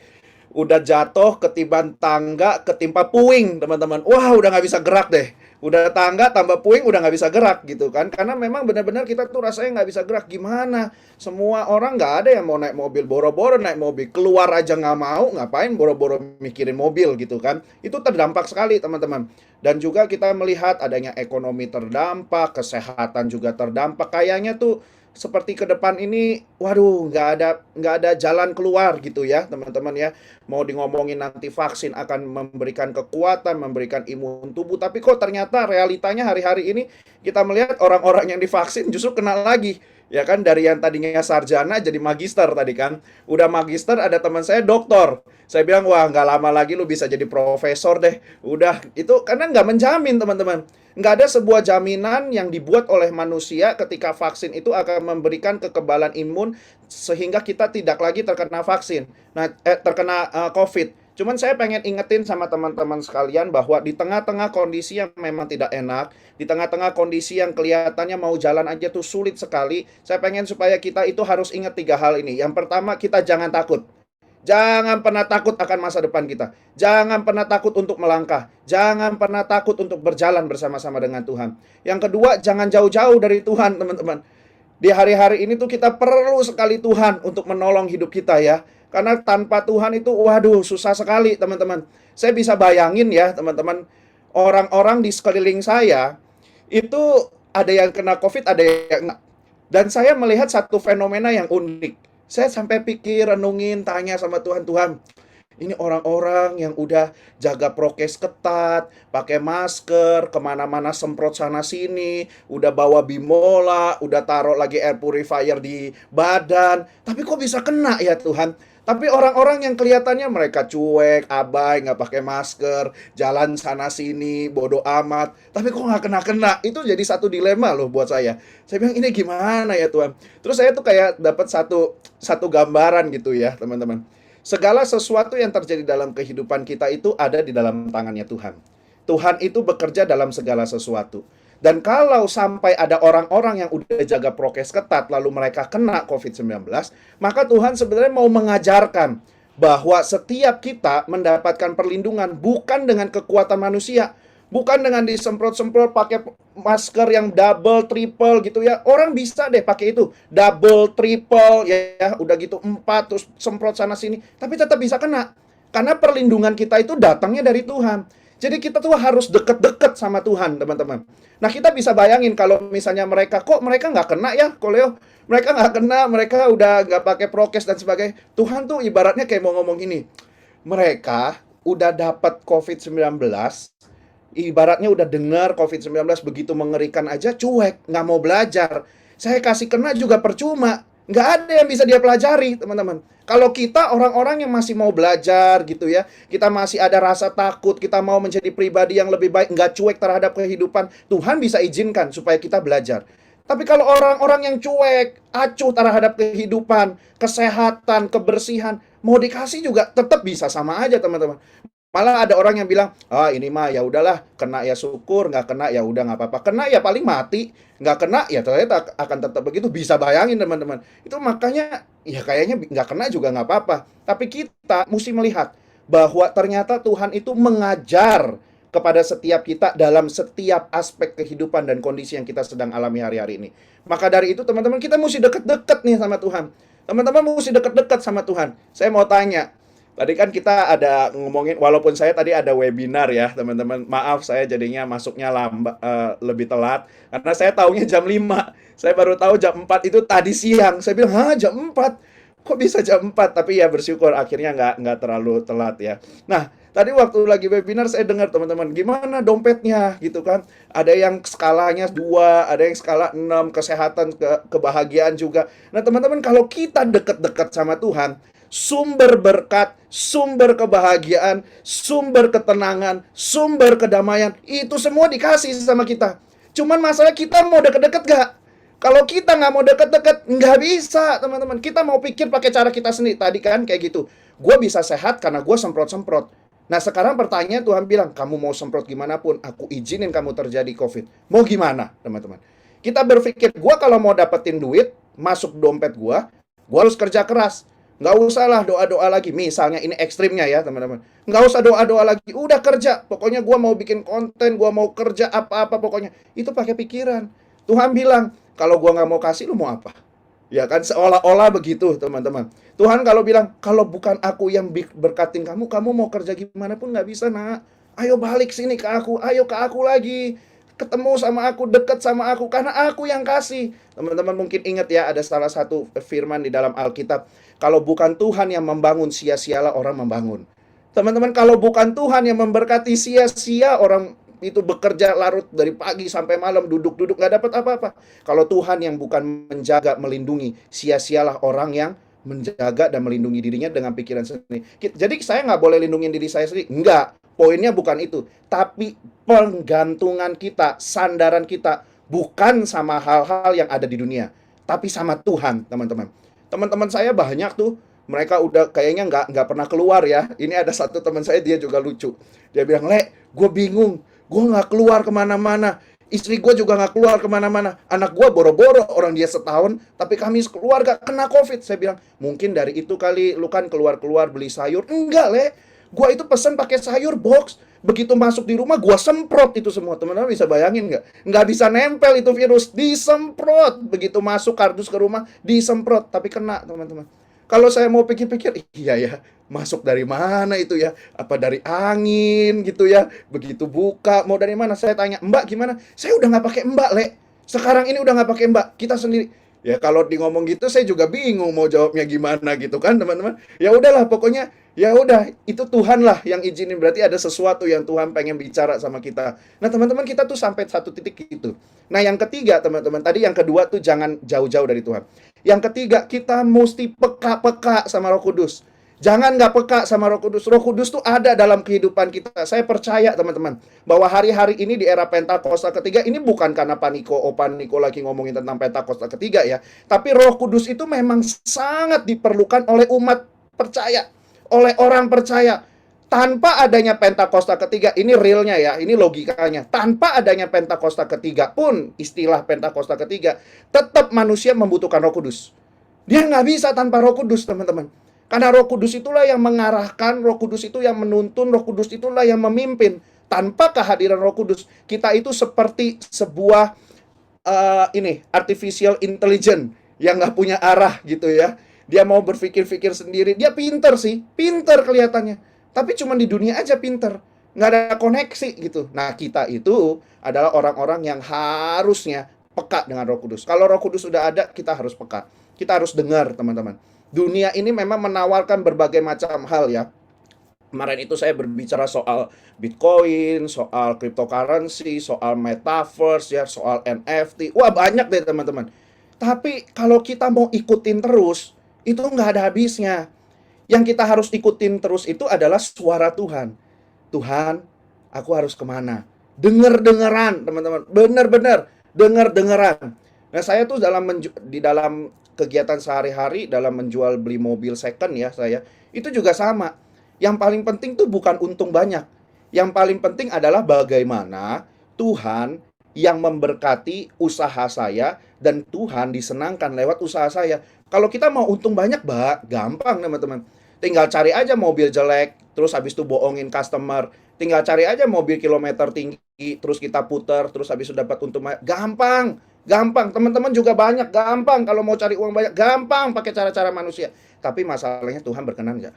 udah jatuh, ketiban tangga, ketimpa puing teman-teman. Wah, udah nggak bisa gerak deh. Udah tangga tambah puing, udah nggak bisa gerak gitu kan. Karena memang benar-benar kita tuh rasanya nggak bisa gerak. Gimana? Semua orang nggak ada yang mau naik mobil, boro-boro naik mobil. Keluar aja nggak mau, ngapain boro-boro mikirin mobil gitu kan. Itu terdampak sekali teman-teman. Dan juga kita melihat adanya ekonomi terdampak, kesehatan juga terdampak. Kayaknya tuh seperti ke depan ini, waduh, nggak ada jalan keluar gitu ya teman-teman ya. Mau ngomongin nanti vaksin akan memberikan kekuatan, memberikan imun tubuh, tapi kok ternyata realitanya hari-hari ini kita melihat orang-orang yang divaksin justru kena lagi. Ya kan, dari yang tadinya sarjana jadi magister tadi kan. Udah magister, ada teman saya doktor. Saya bilang, wah nggak lama lagi lu bisa jadi profesor deh. Udah, itu karena nggak menjamin teman-teman. Nggak ada sebuah jaminan yang dibuat oleh manusia ketika vaksin itu akan memberikan kekebalan imun sehingga kita tidak lagi terkena vaksin. Nah, terkena COVID. Cuman saya pengen ingetin sama teman-teman sekalian bahwa di tengah-tengah kondisi yang memang tidak enak, di tengah-tengah kondisi yang kelihatannya mau jalan aja tuh sulit sekali, saya pengen supaya kita itu harus ingat 3 hal ini. Yang pertama, kita jangan takut. Jangan pernah takut akan masa depan kita. Jangan pernah takut untuk melangkah. Jangan pernah takut untuk berjalan bersama-sama dengan Tuhan. Yang kedua, jangan jauh-jauh dari Tuhan, teman-teman. Di hari-hari ini tuh kita perlu sekali Tuhan untuk menolong hidup kita ya. Karena tanpa Tuhan itu, waduh, susah sekali, teman-teman. Saya bisa bayangin ya, teman-teman. Orang-orang di sekeliling saya, itu ada yang kena COVID, ada yang enggak. Dan saya melihat satu fenomena yang unik. Saya sampai pikir, renungin, tanya sama Tuhan, Tuhan, Ini orang-orang yang udah jaga prokes ketat, pakai masker, kemana-mana semprot sana sini, udah bawa bimola, udah taruh lagi air purifier di badan. Tapi kok bisa kena ya Tuhan? Tapi orang-orang yang kelihatannya mereka cuek, abai, nggak pakai masker, jalan sana sini, bodoh amat. Tapi kok nggak kena-kena? Itu jadi satu dilema loh buat saya. Saya bilang ini gimana ya Tuhan? Terus saya tuh kayak dapat satu gambaran gitu ya teman-teman. Segala sesuatu yang terjadi dalam kehidupan kita itu ada di dalam tangannya Tuhan. Tuhan itu bekerja dalam segala sesuatu. Dan kalau sampai ada orang-orang yang udah jaga prokes ketat lalu mereka kena COVID-19, maka Tuhan sebenarnya mau mengajarkan bahwa setiap kita mendapatkan perlindungan bukan dengan kekuatan manusia, bukan dengan disemprot-semprot pakai masker yang double, triple gitu ya. Orang bisa deh pakai itu, double, triple ya, udah gitu 4 terus semprot sana sini, tapi tetap bisa kena. Karena perlindungan kita itu datangnya dari Tuhan. Jadi kita tuh harus deket-deket sama Tuhan, teman-teman. Nah, kita bisa bayangin kalau misalnya mereka nggak kena ya, Koleo. Mereka nggak kena, mereka udah nggak pakai prokes dan sebagainya. Tuhan tuh ibaratnya kayak mau ngomong ini. Mereka udah dapat COVID-19, ibaratnya udah dengar COVID-19 begitu mengerikan aja, cuek, nggak mau belajar. Saya kasih kena juga percuma. Nggak ada yang bisa dia pelajari, teman-teman. Kalau kita orang-orang yang masih mau belajar gitu ya, kita masih ada rasa takut, kita mau menjadi pribadi yang lebih baik, nggak cuek terhadap kehidupan, Tuhan bisa izinkan supaya kita belajar. Tapi kalau orang-orang yang cuek, acuh terhadap kehidupan, kesehatan, kebersihan, mau dikasih juga tetap bisa sama aja, teman-teman. Malah ada orang yang bilang, ini mah ya udahlah, kena ya syukur, nggak kena ya udah nggak apa-apa. Kena ya paling mati, nggak kena ya ternyata akan tetap begitu. Bisa bayangin teman-teman. Itu makanya ya kayaknya nggak kena juga nggak apa-apa. Tapi kita mesti melihat bahwa ternyata Tuhan itu mengajar kepada setiap kita dalam setiap aspek kehidupan dan kondisi yang kita sedang alami hari-hari ini. Maka dari itu teman-teman, kita mesti deket-deket nih sama Tuhan. Teman-teman mesti deket-deket sama Tuhan. Saya mau tanya, tadi kan kita ada ngomongin, walaupun saya tadi ada webinar ya, teman-teman. Maaf saya jadinya masuknya lebih telat. Karena saya taunya jam 5. Saya baru tahu jam 4 itu tadi siang. Saya bilang, jam 4? Kok bisa jam 4? Tapi ya bersyukur akhirnya nggak terlalu telat ya. Nah, tadi waktu lagi webinar saya dengar teman-teman, gimana dompetnya gitu kan. Ada yang skalanya 2, ada yang skala 6, kesehatan, kebahagiaan juga. Nah teman-teman, kalau kita deket-deket sama Tuhan, sumber berkat, sumber kebahagiaan, sumber ketenangan, sumber kedamaian, itu semua dikasih sama kita. Cuman masalah kita mau deket-deket gak? Kalau kita nggak mau deket-deket, nggak bisa, teman-teman. Kita mau pikir pakai cara kita sendiri. Tadi kan kayak gitu. Gue bisa sehat karena gue semprot-semprot. Nah sekarang pertanyaan Tuhan bilang, kamu mau semprot gimana pun, aku izinin kamu terjadi COVID. Mau gimana, teman-teman? Kita berpikir, gue kalau mau dapetin duit, masuk dompet gue harus kerja keras. Nggak usah lah doa-doa lagi. Misalnya ini ekstrimnya ya teman-teman. Nggak usah doa-doa lagi. Udah kerja. Pokoknya gue mau bikin konten, gue mau kerja apa-apa pokoknya. Itu pakai pikiran. Tuhan bilang, kalau gue nggak mau kasih, lu mau apa? Ya kan seolah-olah begitu teman-teman. Tuhan kalau bilang, kalau bukan aku yang berkatin kamu, kamu mau kerja gimana pun nggak bisa nak. Ayo balik sini ke aku, ayo ke aku lagi. Ketemu sama aku, dekat sama aku, karena aku yang kasih. Teman-teman mungkin ingat ya, ada salah satu firman di dalam Alkitab. Kalau bukan Tuhan yang membangun, sia-sialah orang membangun. Teman-teman, kalau bukan Tuhan yang memberkati, sia-sia orang itu bekerja larut dari pagi sampai malam, duduk-duduk nggak dapat apa-apa. Kalau Tuhan yang bukan menjaga, melindungi, sia-sialah orang yang menjaga dan melindungi dirinya dengan pikiran sendiri. Jadi saya nggak boleh lindungin diri saya sendiri. Enggak, poinnya bukan itu. Tapi penggantungan kita, sandaran kita bukan sama hal-hal yang ada di dunia, tapi sama Tuhan, teman-teman. Teman-teman saya banyak tuh, mereka udah kayaknya nggak pernah keluar ya. Ini ada satu teman saya, dia juga lucu. Dia bilang, "Le, gue bingung. Gue nggak keluar kemana-mana. Istri gue juga nggak keluar kemana-mana. Anak gue boro-boro, orang dia setahun, tapi kami keluarga kena COVID." Saya bilang, mungkin dari itu kali lu kan keluar-keluar beli sayur. Enggak, Le. Gue itu pesan pakai sayur box. Begitu masuk di rumah, gue semprot itu semua. Teman-teman bisa bayangin nggak? Nggak bisa nempel itu virus. Disemprot. Begitu masuk kardus ke rumah, disemprot. Tapi kena, teman-teman. Kalau saya mau pikir-pikir, iya ya, masuk dari mana itu ya? Apa dari angin gitu ya? Begitu buka, mau dari mana? Saya tanya, Mbak gimana? Saya udah nggak pakai Mbak, Le. Sekarang ini udah nggak pakai Mbak. Kita sendiri. Ya kalau di ngomong gitu saya juga bingung mau jawabnya gimana gitu kan teman-teman. Ya udahlah pokoknya ya udah itu Tuhan lah yang izinin, berarti ada sesuatu yang Tuhan pengen bicara sama kita. Nah teman-teman kita tuh sampai satu titik gitu. Nah yang ketiga teman-teman, tadi yang kedua tuh jangan jauh-jauh dari Tuhan. Yang ketiga kita mesti peka-peka sama Roh Kudus. Jangan nggak peka sama Roh Kudus. Roh Kudus tuh ada dalam kehidupan kita. Saya percaya teman-teman bahwa hari-hari ini di era Pentakosta ketiga ini bukan karena Paniko lagi ngomongin tentang Pentakosta ketiga ya. Tapi Roh Kudus itu memang sangat diperlukan oleh umat percaya, oleh orang percaya. Tanpa adanya Pentakosta ketiga, ini realnya ya, ini logikanya. Tanpa adanya Pentakosta ketiga pun, istilah Pentakosta ketiga, tetap manusia membutuhkan Roh Kudus. Dia nggak bisa tanpa Roh Kudus, teman-teman. Karena Roh Kudus itulah yang mengarahkan, Roh Kudus itu yang menuntun, Roh Kudus itulah yang memimpin. Tanpa kehadiran Roh Kudus, kita itu seperti sebuah artificial intelligence yang nggak punya arah gitu ya. Dia mau berpikir-pikir sendiri. Dia pinter sih, pinter kelihatannya. Tapi cuma di dunia aja pinter, nggak ada koneksi gitu. Nah kita itu adalah orang-orang yang harusnya peka dengan Roh Kudus. Kalau Roh Kudus sudah ada, kita harus peka. Kita harus dengar teman-teman. Dunia ini memang menawarkan berbagai macam hal ya. Kemarin itu saya berbicara soal Bitcoin, soal cryptocurrency, soal metaverse ya, soal NFT. Wah banyak deh teman-teman. Tapi kalau kita mau ikutin terus, itu nggak ada habisnya. Yang kita harus ikutin terus itu adalah suara Tuhan. Tuhan, aku harus kemana? Dengar-dengaran teman-teman. Benar-benar dengar-dengaran. Nah saya tuh di dalam kegiatan sehari-hari dalam menjual beli mobil second ya saya, itu juga sama. Yang paling penting tuh bukan untung banyak. Yang paling penting adalah bagaimana Tuhan yang memberkati usaha saya dan Tuhan disenangkan lewat usaha saya. Kalau kita mau untung banyak, gampang teman-teman. Tinggal cari aja mobil jelek, terus habis itu bohongin customer. Tinggal cari aja mobil kilometer tinggi, terus kita putar, terus habis itu dapat untung banyak. Gampang. Gampang, teman-teman juga banyak, gampang. Kalau mau cari uang banyak, gampang pakai cara-cara manusia. Tapi masalahnya Tuhan berkenan nggak?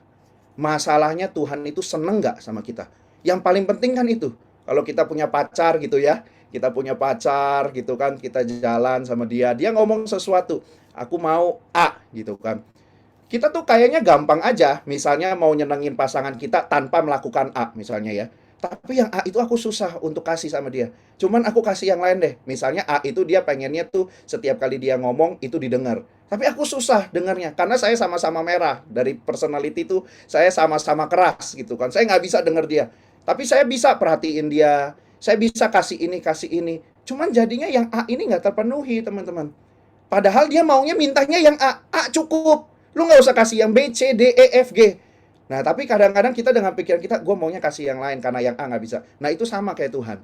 Masalahnya Tuhan itu seneng nggak sama kita? Yang paling penting kan itu. Kalau kita punya pacar gitu ya, kita punya pacar gitu kan, kita jalan sama dia ngomong sesuatu, aku mau A gitu kan. Kita tuh kayaknya gampang aja, misalnya mau nyenengin pasangan kita tanpa melakukan A misalnya ya. Tapi yang A itu aku susah untuk kasih sama dia. Cuman aku kasih yang lain deh. Misalnya A itu dia pengennya tuh setiap kali dia ngomong itu didengar. Tapi aku susah dengarnya. Karena saya sama-sama merah. Dari personality tuh saya sama-sama keras gitu kan. Saya nggak bisa denger dia. Tapi saya bisa perhatiin dia. Saya bisa kasih ini. Cuman jadinya yang A ini nggak terpenuhi teman-teman. Padahal dia maunya mintanya yang A. A cukup. Lu nggak usah kasih yang B, C, D, E, F, G. Nah, tapi kadang-kadang kita dengan pikiran kita, gue maunya kasih yang lain karena yang A nggak bisa. Nah, itu sama kayak Tuhan.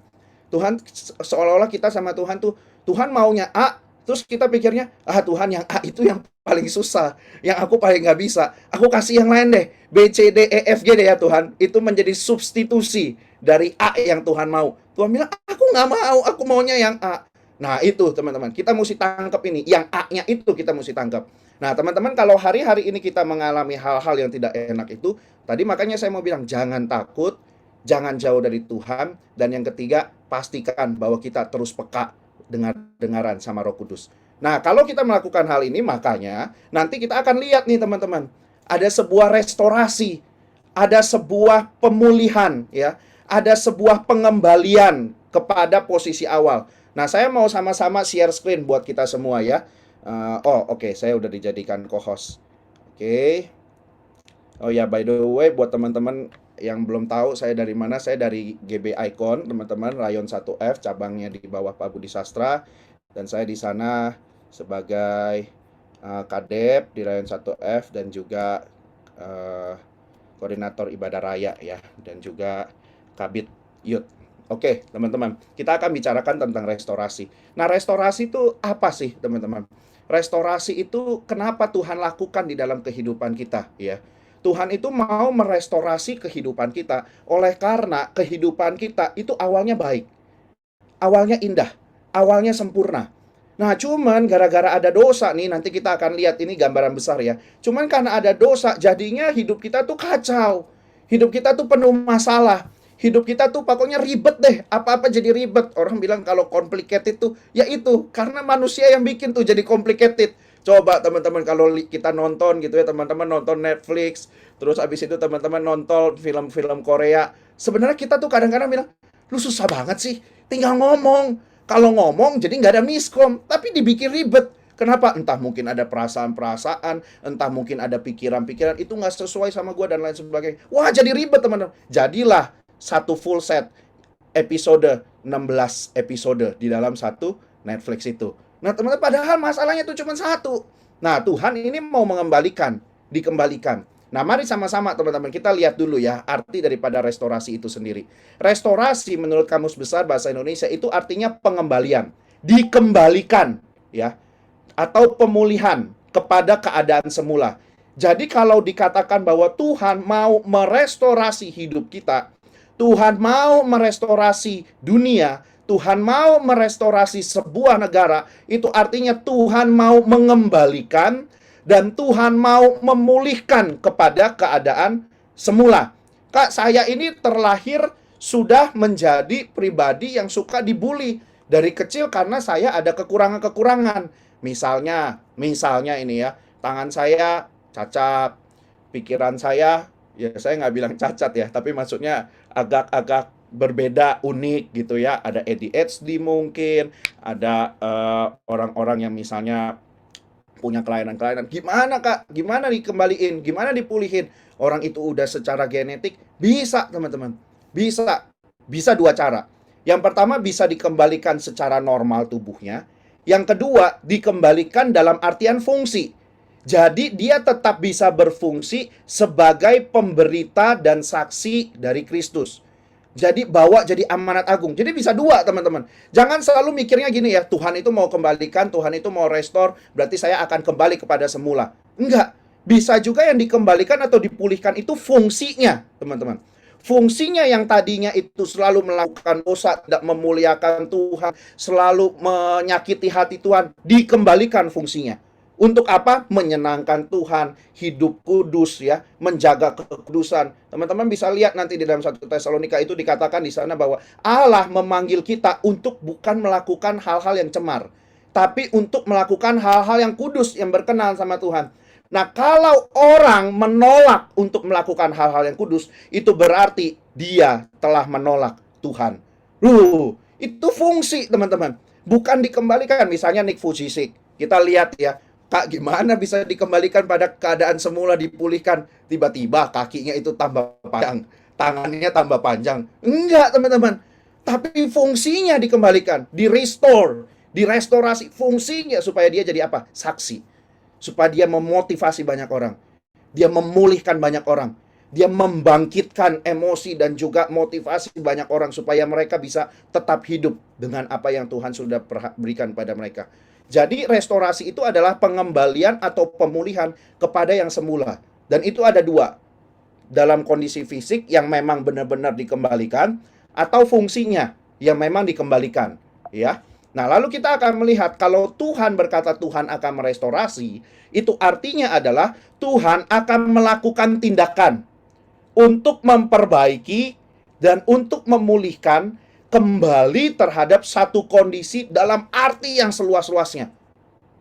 Tuhan, seolah-olah kita sama Tuhan tuh, Tuhan maunya A, terus kita pikirnya, Tuhan yang A itu yang paling susah, yang aku paling nggak bisa. Aku kasih yang lain deh, B, C, D, E, F, G deh ya Tuhan. Itu menjadi substitusi dari A yang Tuhan mau. Tuhan bilang, aku nggak mau, aku maunya yang A. Nah, itu teman-teman, kita mesti tangkap ini. Yang A-nya itu kita mesti tangkap. Nah, teman-teman, kalau hari-hari ini kita mengalami hal-hal yang tidak enak itu, tadi makanya saya mau bilang, jangan takut, jangan jauh dari Tuhan, dan yang ketiga, pastikan bahwa kita terus peka dengar-dengaran sama Roh Kudus. Nah, kalau kita melakukan hal ini, makanya nanti kita akan lihat nih teman-teman, ada sebuah restorasi, ada sebuah pemulihan, ya, ada sebuah pengembalian kepada posisi awal. Nah, saya mau sama-sama share screen buat kita semua ya. Oke, saya udah dijadikan co-host. Oke. Oh ya, by the way, buat teman-teman yang belum tahu saya dari mana, saya dari GB Icon, teman-teman, Rayon 1F, cabangnya di bawah Pak Budi Sastra. Dan saya di sana sebagai Kadep di Rayon 1F dan juga koordinator ibadah raya ya, dan juga Kabid Youth. Oke, teman-teman, kita akan bicarakan tentang restorasi. Nah, restorasi itu apa sih, teman-teman? Restorasi itu kenapa Tuhan lakukan di dalam kehidupan kita, ya? Tuhan itu mau merestorasi kehidupan kita oleh karena kehidupan kita itu awalnya baik, awalnya indah, awalnya sempurna. Nah, cuman gara-gara ada dosa nih, nanti kita akan lihat ini gambaran besar ya. Cuman karena ada dosa, jadinya hidup kita tuh kacau. Hidup kita tuh penuh masalah. Hidup kita tuh pokoknya ribet deh, apa-apa jadi ribet. Orang bilang kalau complicated tuh, ya itu karena manusia yang bikin tuh jadi complicated. Coba teman-teman kalau kita nonton gitu ya, teman-teman nonton Netflix, terus abis itu teman-teman nonton film-film Korea. Sebenarnya kita tuh kadang-kadang bilang, lu susah banget sih, tinggal ngomong. Kalau ngomong jadi nggak ada miskom, tapi dibikin ribet. Kenapa? Entah mungkin ada perasaan-perasaan, entah mungkin ada pikiran-pikiran, itu nggak sesuai sama gue dan lain sebagainya. Wah, jadi ribet teman-teman. Jadilah satu full set episode, 16 episode di dalam satu Netflix itu. Nah teman-teman, padahal masalahnya itu cuma satu. Nah Tuhan ini mau dikembalikan. Nah mari sama-sama teman-teman kita lihat dulu ya arti daripada restorasi itu sendiri. Restorasi menurut Kamus Besar Bahasa Indonesia itu artinya pengembalian, dikembalikan ya, atau pemulihan kepada keadaan semula. Jadi kalau dikatakan bahwa Tuhan mau merestorasi hidup kita, Tuhan mau merestorasi dunia, Tuhan mau merestorasi sebuah negara, itu artinya Tuhan mau mengembalikan dan Tuhan mau memulihkan kepada keadaan semula. Kak, saya ini terlahir sudah menjadi pribadi yang suka dibully dari kecil karena saya ada kekurangan-kekurangan. Misalnya ini ya, tangan saya cacat, pikiran saya, ya saya nggak bilang cacat ya, tapi maksudnya agak-agak berbeda, unik gitu ya. Ada ADHD mungkin, ada orang-orang yang misalnya punya kelainan-kelainan. Gimana Kak? Gimana dikembaliin? Gimana dipulihin? Orang itu udah secara genetik bisa teman-teman. Bisa dua cara. Yang pertama bisa dikembalikan secara normal tubuhnya. Yang kedua dikembalikan dalam artian fungsi. Jadi dia tetap bisa berfungsi sebagai pemberita dan saksi dari Kristus. Jadi bawa jadi amanat agung. Jadi bisa dua teman-teman. Jangan selalu mikirnya gini ya, Tuhan itu mau kembalikan, Tuhan itu mau restore, berarti saya akan kembali kepada semula. Enggak. Bisa juga yang dikembalikan atau dipulihkan itu fungsinya teman-teman. Fungsinya yang tadinya itu selalu melakukan dosa, tidak memuliakan Tuhan, selalu menyakiti hati Tuhan, dikembalikan fungsinya. Untuk apa? Menyenangkan Tuhan, hidup kudus ya, menjaga kekudusan. Teman-teman bisa lihat nanti di dalam 1 Tesalonika itu dikatakan di sana bahwa Allah memanggil kita untuk bukan melakukan hal-hal yang cemar, tapi untuk melakukan hal-hal yang kudus, yang berkenan sama Tuhan. Nah, kalau orang menolak untuk melakukan hal-hal yang kudus, itu berarti dia telah menolak Tuhan. Itu fungsi, teman-teman. Bukan dikembalikan. Misalnya Nick Vujicic. Kita lihat ya, Kak, gimana bisa dikembalikan pada keadaan semula, dipulihkan? Tiba-tiba kakinya itu tambah panjang, tangannya tambah panjang. Enggak, teman-teman. Tapi fungsinya dikembalikan, di-restore, direstorasi fungsinya supaya dia jadi apa? Saksi. Supaya dia memotivasi banyak orang. Dia memulihkan banyak orang. Dia membangkitkan emosi dan juga motivasi banyak orang supaya mereka bisa tetap hidup dengan apa yang Tuhan sudah berikan pada mereka. Jadi restorasi itu adalah pengembalian atau pemulihan kepada yang semula. Dan itu ada dua. Dalam kondisi fisik yang memang benar-benar dikembalikan, atau fungsinya yang memang dikembalikan. Ya. Nah, lalu kita akan melihat kalau Tuhan berkata Tuhan akan merestorasi, itu artinya adalah Tuhan akan melakukan tindakan untuk memperbaiki dan untuk memulihkan kembali terhadap satu kondisi dalam arti yang seluas-luasnya.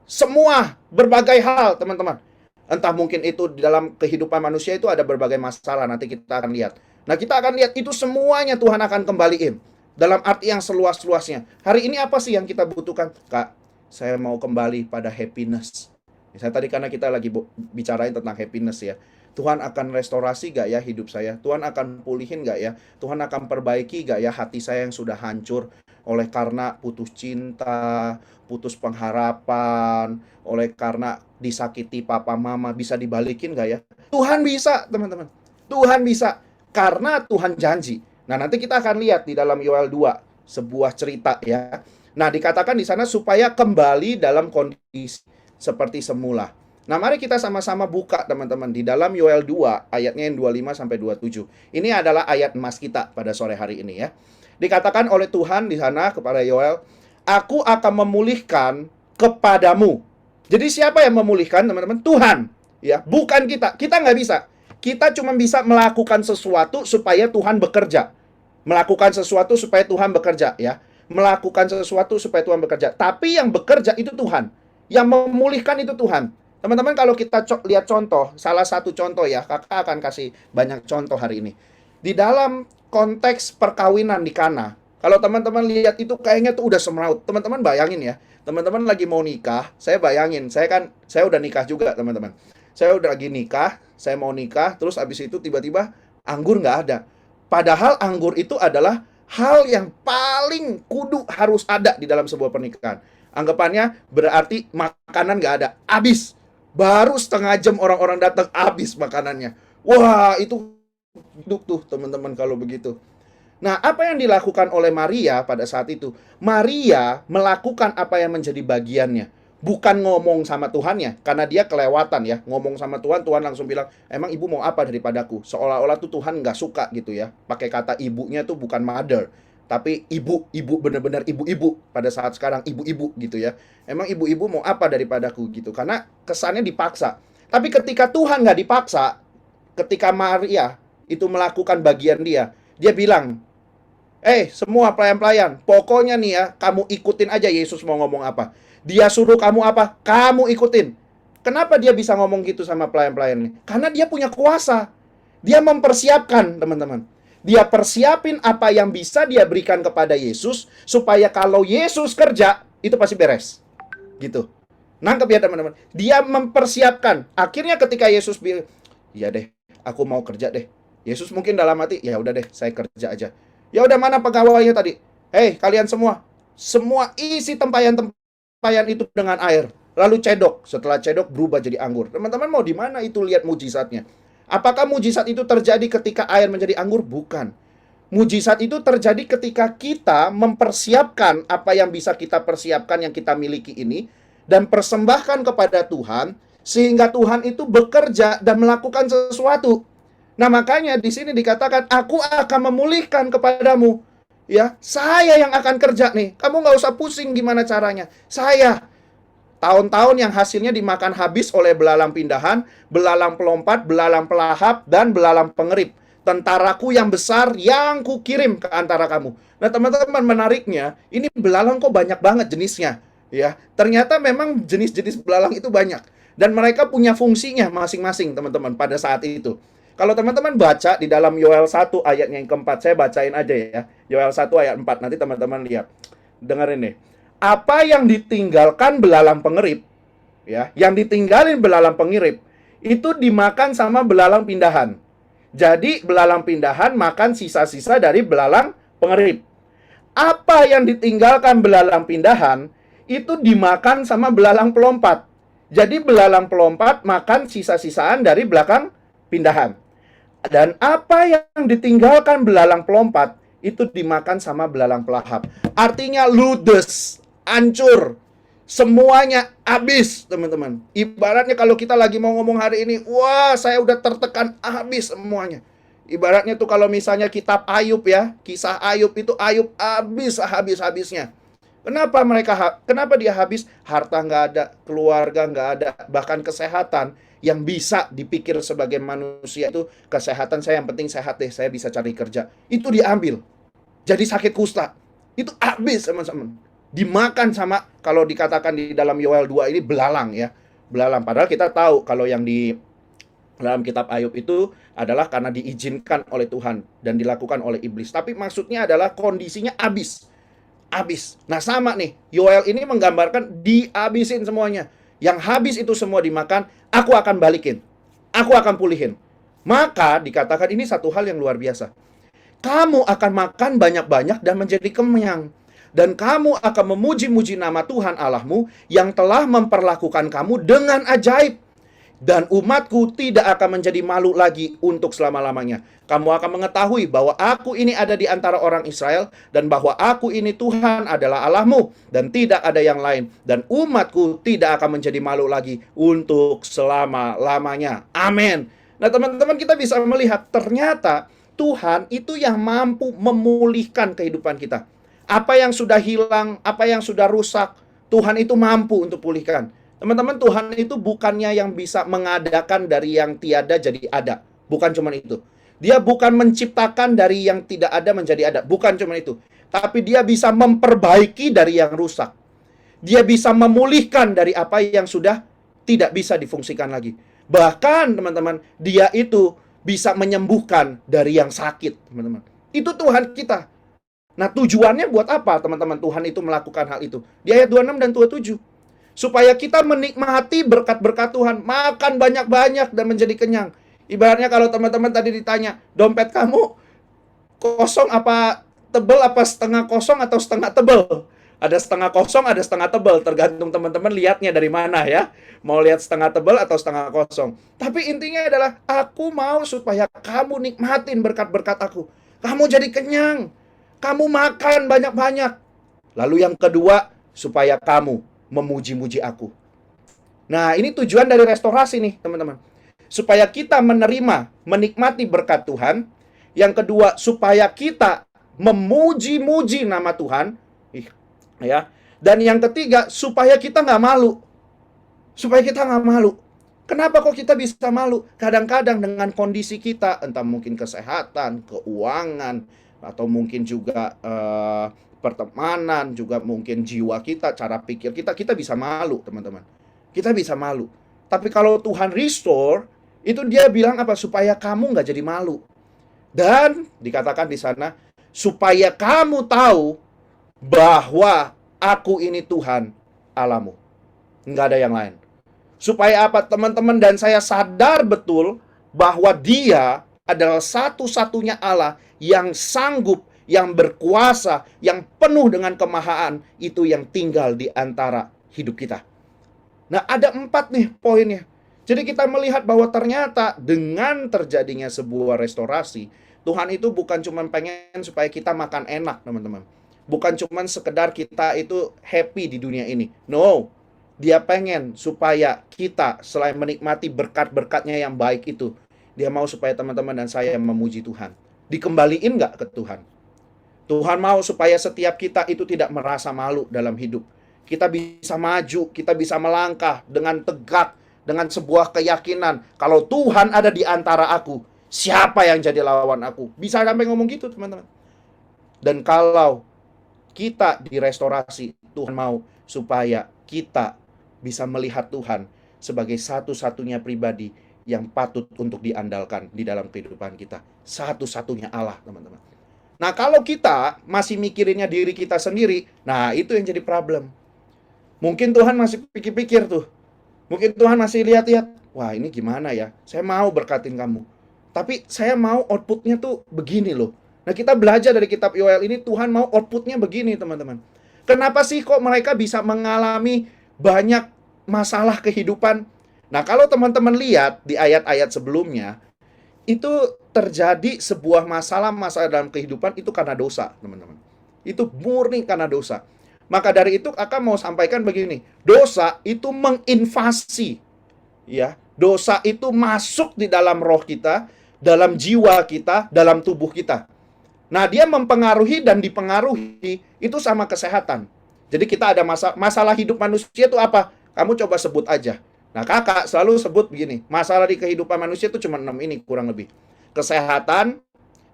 Semua berbagai hal, teman-teman. Entah mungkin itu di dalam kehidupan manusia itu ada berbagai masalah, nanti kita akan lihat. Nah, kita akan lihat itu semuanya Tuhan akan kembaliin. Dalam arti yang seluas-luasnya. Hari ini apa sih yang kita butuhkan? Kak, saya mau kembali pada happiness. Misalnya tadi karena kita lagi bicarain tentang happiness ya. Tuhan akan restorasi gak ya hidup saya? Tuhan akan pulihin gak ya? Tuhan akan perbaiki gak ya hati saya yang sudah hancur oleh karena putus cinta, putus pengharapan, oleh karena disakiti papa mama, bisa dibalikin gak ya? Tuhan bisa, teman-teman. Tuhan bisa. Karena Tuhan janji. Nah, nanti kita akan lihat di dalam Yoel 2, sebuah cerita ya. Nah, dikatakan di sana supaya kembali dalam kondisi seperti semula. Nah, mari kita sama-sama buka teman-teman di dalam Yoel 2 ayatnya yang 25 sampai 27. Ini adalah ayat emas kita pada sore hari ini ya. Dikatakan oleh Tuhan di sana kepada Yoel, "Aku akan memulihkan kepadamu." Jadi siapa yang memulihkan, teman-teman? Tuhan, ya, bukan kita. Kita nggak bisa. Kita cuma bisa melakukan sesuatu supaya Tuhan bekerja. Melakukan sesuatu supaya Tuhan bekerja ya. Melakukan sesuatu supaya Tuhan bekerja. Tapi yang bekerja itu Tuhan. Yang memulihkan itu Tuhan. Teman-teman, kalau kita lihat contoh, salah satu contoh ya, kakak akan kasih banyak contoh hari ini. Di dalam konteks perkawinan di Kana, kalau teman-teman lihat itu kayaknya tuh udah semraut. Teman-teman bayangin ya, teman-teman lagi mau nikah, saya bayangin, saya udah nikah juga teman-teman. Saya udah lagi nikah, saya mau nikah, terus abis itu tiba-tiba anggur nggak ada. Padahal anggur itu adalah hal yang paling kudu harus ada di dalam sebuah pernikahan. Anggapannya berarti makanan nggak ada, habis. Baru setengah jam orang-orang datang, habis makanannya. Wah, itu hidup tuh teman-teman kalau begitu. Nah, apa yang dilakukan oleh Maria pada saat itu? Maria melakukan apa yang menjadi bagiannya. Bukan ngomong sama Tuhannya, karena dia kelewatan ya. Ngomong sama Tuhan, Tuhan langsung bilang, emang ibu mau apa daripadaku? Seolah-olah tuh Tuhan nggak suka gitu ya. Pakai kata ibunya tuh bukan mother, tapi ibu benar-benar ibu-ibu pada saat sekarang, ibu-ibu gitu ya. Emang ibu-ibu mau apa daripadaku gitu, karena kesannya dipaksa. Tapi ketika Tuhan nggak dipaksa, ketika Maria itu melakukan bagian dia bilang, semua pelayan-pelayan, pokoknya nih ya, kamu ikutin aja Yesus mau ngomong apa. Dia suruh kamu apa, kamu ikutin. Kenapa dia bisa ngomong gitu sama pelayan-pelayan ini? Karena dia punya kuasa. Dia mempersiapkan, teman-teman. Dia persiapin apa yang bisa dia berikan kepada Yesus, supaya kalau Yesus kerja, itu pasti beres. Gitu. Nangkep ya teman-teman. Dia mempersiapkan. Akhirnya ketika Yesus bilang, iya deh, aku mau kerja deh. Yesus mungkin dalam hati, ya udah deh, saya kerja aja. Ya udah, mana pegawainya tadi? Kalian semua isi tempayan itu dengan air. Lalu cedok. Setelah cedok berubah jadi anggur. Teman-teman mau di mana itu lihat mujizatnya? Apakah mujizat itu terjadi ketika air menjadi anggur? Bukan. Mujizat itu terjadi ketika kita mempersiapkan apa yang bisa kita persiapkan, yang kita miliki ini, dan persembahkan kepada Tuhan, sehingga Tuhan itu bekerja dan melakukan sesuatu. Nah, makanya di sini dikatakan, aku akan memulihkan kepadamu. Ya, saya yang akan kerja nih. Kamu nggak usah pusing gimana caranya. Saya. Tahun-tahun yang hasilnya dimakan habis oleh belalang pindahan, belalang pelompat, belalang pelahap, dan belalang pengerip. Tentaraku yang besar yang kukirim ke antara kamu. Nah, teman-teman, menariknya, ini belalang kok banyak banget jenisnya. Ya, ternyata memang jenis-jenis belalang itu banyak. Dan mereka punya fungsinya masing-masing, teman-teman, pada saat itu. Kalau teman-teman baca di dalam Yoel 1 ayatnya yang keempat, saya bacain aja ya. Yoel 1 ayat 4, nanti teman-teman lihat. Dengerin nih. Apa yang ditinggalkan belalang pengerip, ya, yang ditinggalin belalang pengerip, itu dimakan sama belalang pindahan. Jadi belalang pindahan makan sisa-sisa dari belalang pengerip. Apa yang ditinggalkan belalang pindahan, itu dimakan sama belalang pelompat. Jadi belalang pelompat makan sisa-sisaan dari belakang pindahan. Dan apa yang ditinggalkan belalang pelompat, itu dimakan sama belalang pelahap. Artinya ludes, hancur. Semuanya habis, teman-teman. Ibaratnya kalau kita lagi mau ngomong hari ini, wah, saya udah tertekan, habis semuanya. Ibaratnya tuh kalau misalnya kitab Ayub ya, kisah Ayub itu Ayub habis-habisnya. Kenapa dia habis? Harta nggak ada, keluarga nggak ada, bahkan kesehatan yang bisa dipikir sebagai manusia itu, kesehatan saya yang penting sehat deh, saya bisa cari kerja. Itu diambil. Jadi sakit kusta. Itu habis, teman-teman. Dimakan sama, kalau dikatakan di dalam Yoel 2 ini belalang ya. Belalang. Padahal kita tahu kalau yang di dalam kitab Ayub itu adalah karena diizinkan oleh Tuhan dan dilakukan oleh iblis. Tapi maksudnya adalah kondisinya habis. Nah, sama nih, Yoel ini menggambarkan dihabisin semuanya. Yang habis itu semua dimakan, aku akan balikin. Aku akan pulihin. Maka dikatakan ini satu hal yang luar biasa. Kamu akan makan banyak-banyak dan menjadi kenyang. Dan kamu akan memuji-muji nama Tuhan Allahmu yang telah memperlakukan kamu dengan ajaib. Dan umatku tidak akan menjadi malu lagi untuk selama-lamanya. Kamu akan mengetahui bahwa aku ini ada di antara orang Israel, dan bahwa aku ini Tuhan adalah Allahmu, dan tidak ada yang lain. Dan umatku tidak akan menjadi malu lagi untuk selama-lamanya. Amin. Nah, teman-teman, kita bisa melihat ternyata Tuhan itu yang mampu memulihkan kehidupan kita. Apa yang sudah hilang, apa yang sudah rusak, Tuhan itu mampu untuk pulihkan. Teman-teman, Tuhan itu bukannya yang bisa mengadakan dari yang tiada jadi ada. Bukan cuma itu. Dia bukan menciptakan dari yang tidak ada menjadi ada. Bukan cuma itu. Tapi dia bisa memperbaiki dari yang rusak. Dia bisa memulihkan dari apa yang sudah tidak bisa difungsikan lagi. Bahkan teman-teman, dia itu bisa menyembuhkan dari yang sakit, teman-teman. Itu Tuhan kita. Nah, tujuannya buat apa, teman-teman? Tuhan itu melakukan hal itu. Di ayat 26 dan 27. Supaya kita menikmati berkat-berkat Tuhan. Makan banyak-banyak dan menjadi kenyang. Ibaratnya kalau teman-teman tadi ditanya, dompet kamu kosong apa tebel, apa setengah kosong atau setengah tebel? Ada setengah kosong, ada setengah tebel. Tergantung teman-teman lihatnya dari mana ya. Mau lihat setengah tebel atau setengah kosong. Tapi intinya adalah, aku mau supaya kamu nikmatin berkat-berkat aku. Kamu jadi kenyang. Kamu makan banyak-banyak. Lalu yang kedua, supaya kamu memuji-muji aku. Nah, ini tujuan dari restorasi nih, teman-teman. Supaya kita menerima, menikmati berkat Tuhan. Yang kedua, supaya kita memuji-muji nama Tuhan. Ya. Dan yang ketiga, supaya kita nggak malu. Supaya kita nggak malu. Kenapa kok kita bisa malu? Kadang-kadang dengan kondisi kita, entah mungkin kesehatan, keuangan, atau mungkin juga pertemanan, juga mungkin jiwa kita, cara pikir kita bisa malu, teman-teman. Kita bisa malu. Tapi kalau Tuhan restore, itu dia bilang apa? Supaya kamu nggak jadi malu. Dan dikatakan di sana, supaya kamu tahu bahwa aku ini Tuhan Allahmu. Nggak ada yang lain. Supaya apa? Teman-teman dan saya sadar betul bahwa dia adalah satu-satunya Allah yang sanggup, yang berkuasa, yang penuh dengan kemahaan, itu yang tinggal di antara hidup kita. Nah, ada 4 nih poinnya. Jadi kita melihat bahwa ternyata dengan terjadinya sebuah restorasi, Tuhan itu bukan cuma pengen supaya kita makan enak, teman-teman. Bukan cuma sekedar kita itu happy di dunia ini. No, dia pengen supaya kita selain menikmati berkat-berkatnya yang baik itu, dia mau supaya teman-teman dan saya memuji Tuhan. Dikembaliin nggak ke Tuhan? Tuhan mau supaya setiap kita itu tidak merasa malu dalam hidup. Kita bisa maju, kita bisa melangkah dengan tegak, dengan sebuah keyakinan. Kalau Tuhan ada di antara aku, siapa yang jadi lawan aku? Bisa sampai ngomong gitu, teman-teman. Dan kalau kita direstorasi, Tuhan mau supaya kita bisa melihat Tuhan sebagai satu-satunya pribadi yang patut untuk diandalkan di dalam kehidupan kita. Satu-satunya Allah, teman-teman. Nah, kalau kita masih mikirinnya diri kita sendiri, nah itu yang jadi problem. Mungkin Tuhan masih pikir-pikir tuh. Mungkin Tuhan masih lihat-lihat, wah ini gimana ya, saya mau berkatin kamu. Tapi saya mau outputnya tuh begini loh. Nah, kita belajar dari kitab Yoel ini, Tuhan mau outputnya begini, teman-teman. Kenapa sih kok mereka bisa mengalami banyak masalah kehidupan? Nah, kalau teman-teman lihat di ayat-ayat sebelumnya, itu terjadi sebuah masalah dalam kehidupan itu karena dosa, teman-teman. Itu murni karena dosa. Maka dari itu akan mau sampaikan begini, dosa itu menginvasi, ya. Dosa itu masuk di dalam roh kita, dalam jiwa kita, dalam tubuh kita. Nah, dia mempengaruhi dan dipengaruhi itu sama kesehatan. Jadi kita ada masalah hidup manusia itu apa? Kamu coba sebut aja. Nah, kakak selalu sebut begini, masalah di kehidupan manusia itu cuma 6 ini kurang lebih. Kesehatan,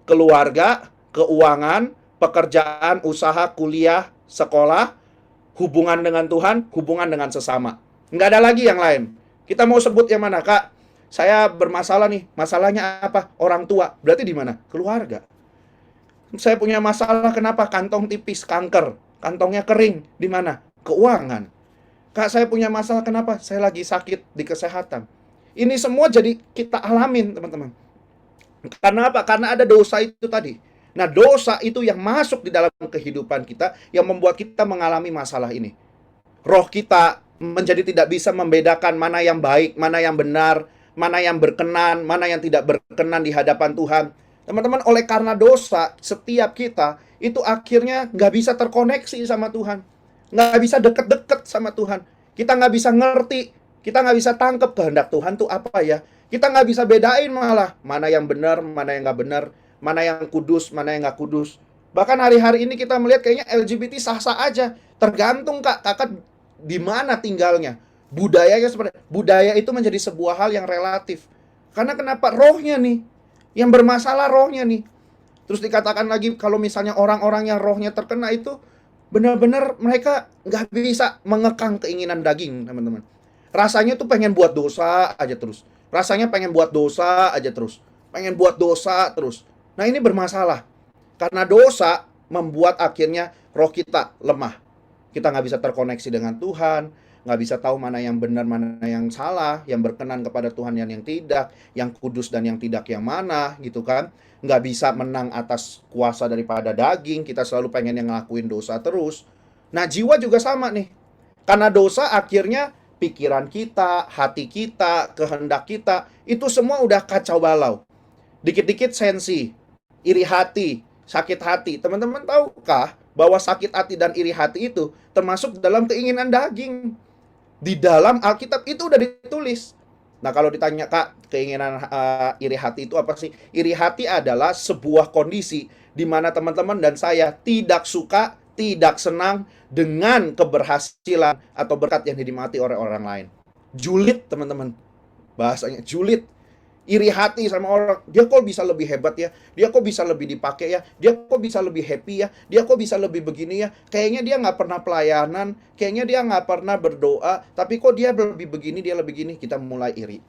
keluarga, keuangan, pekerjaan, usaha, kuliah, sekolah, hubungan dengan Tuhan, hubungan dengan sesama. Nggak ada lagi yang lain. Kita mau sebut yang mana, Kak? Saya bermasalah nih. Masalahnya apa? Orang tua. Berarti di mana? Keluarga. Saya punya masalah, kenapa? Kantong tipis, kanker. Kantongnya kering. Di mana? Keuangan. Kak, saya punya masalah, kenapa? Saya lagi sakit di kesehatan. Ini semua jadi kita alamin, teman-teman. Karena apa? Karena ada dosa itu tadi. Nah, dosa itu yang masuk di dalam kehidupan kita, yang membuat kita mengalami masalah ini. Roh kita menjadi tidak bisa membedakan mana yang baik, mana yang benar, mana yang berkenan, mana yang tidak berkenan di hadapan Tuhan. Teman-teman, oleh karena dosa, setiap kita itu akhirnya nggak bisa terkoneksi sama Tuhan. Nggak bisa deket-deket sama Tuhan. Kita nggak bisa ngerti, kita nggak bisa tangkep kehendak Tuhan tuh apa ya. Kita nggak bisa bedain malah, mana yang benar, mana yang nggak benar, mana yang kudus, mana yang nggak kudus. Bahkan hari-hari ini kita melihat kayaknya LGBT sah-sah aja. Tergantung kakak di mana tinggalnya. Budayanya seperti budaya itu menjadi sebuah hal yang relatif. Karena kenapa? Rohnya nih. Yang bermasalah rohnya nih. Terus dikatakan lagi kalau misalnya orang-orang yang rohnya terkena itu benar-benar mereka nggak bisa mengekang keinginan daging, teman-teman. Rasanya tuh pengen buat dosa aja terus. Rasanya pengen buat dosa aja terus. Pengen buat dosa terus. Nah, ini bermasalah. Karena dosa membuat akhirnya roh kita lemah. Kita nggak bisa terkoneksi dengan Tuhan, nggak bisa tahu mana yang benar, mana yang salah, yang berkenan kepada Tuhan dan yang tidak, yang kudus dan yang tidak yang mana, gitu kan. Nggak bisa menang atas kuasa daripada daging, kita selalu pengen yang ngelakuin dosa terus. Nah, jiwa juga sama nih. Karena dosa akhirnya pikiran kita, hati kita, kehendak kita, itu semua udah kacau balau. Dikit-dikit sensi, iri hati, sakit hati. Teman-teman tahukah bahwa sakit hati dan iri hati itu termasuk dalam keinginan daging? Di dalam Alkitab itu udah ditulis. Nah, kalau ditanya, Kak, keinginan iri hati itu apa sih? Iri hati adalah sebuah kondisi di mana teman-teman dan saya tidak suka, tidak senang dengan keberhasilan atau berkat yang dinikmati oleh orang lain. Julid, teman-teman. Bahasanya julid. Iri hati sama orang, dia kok bisa lebih hebat ya, dia kok bisa lebih dipakai ya, dia kok bisa lebih happy ya, dia kok bisa lebih begini ya, kayaknya dia nggak pernah pelayanan, kayaknya dia nggak pernah berdoa, tapi kok dia lebih begini, dia lebih gini. Kita mulai iri.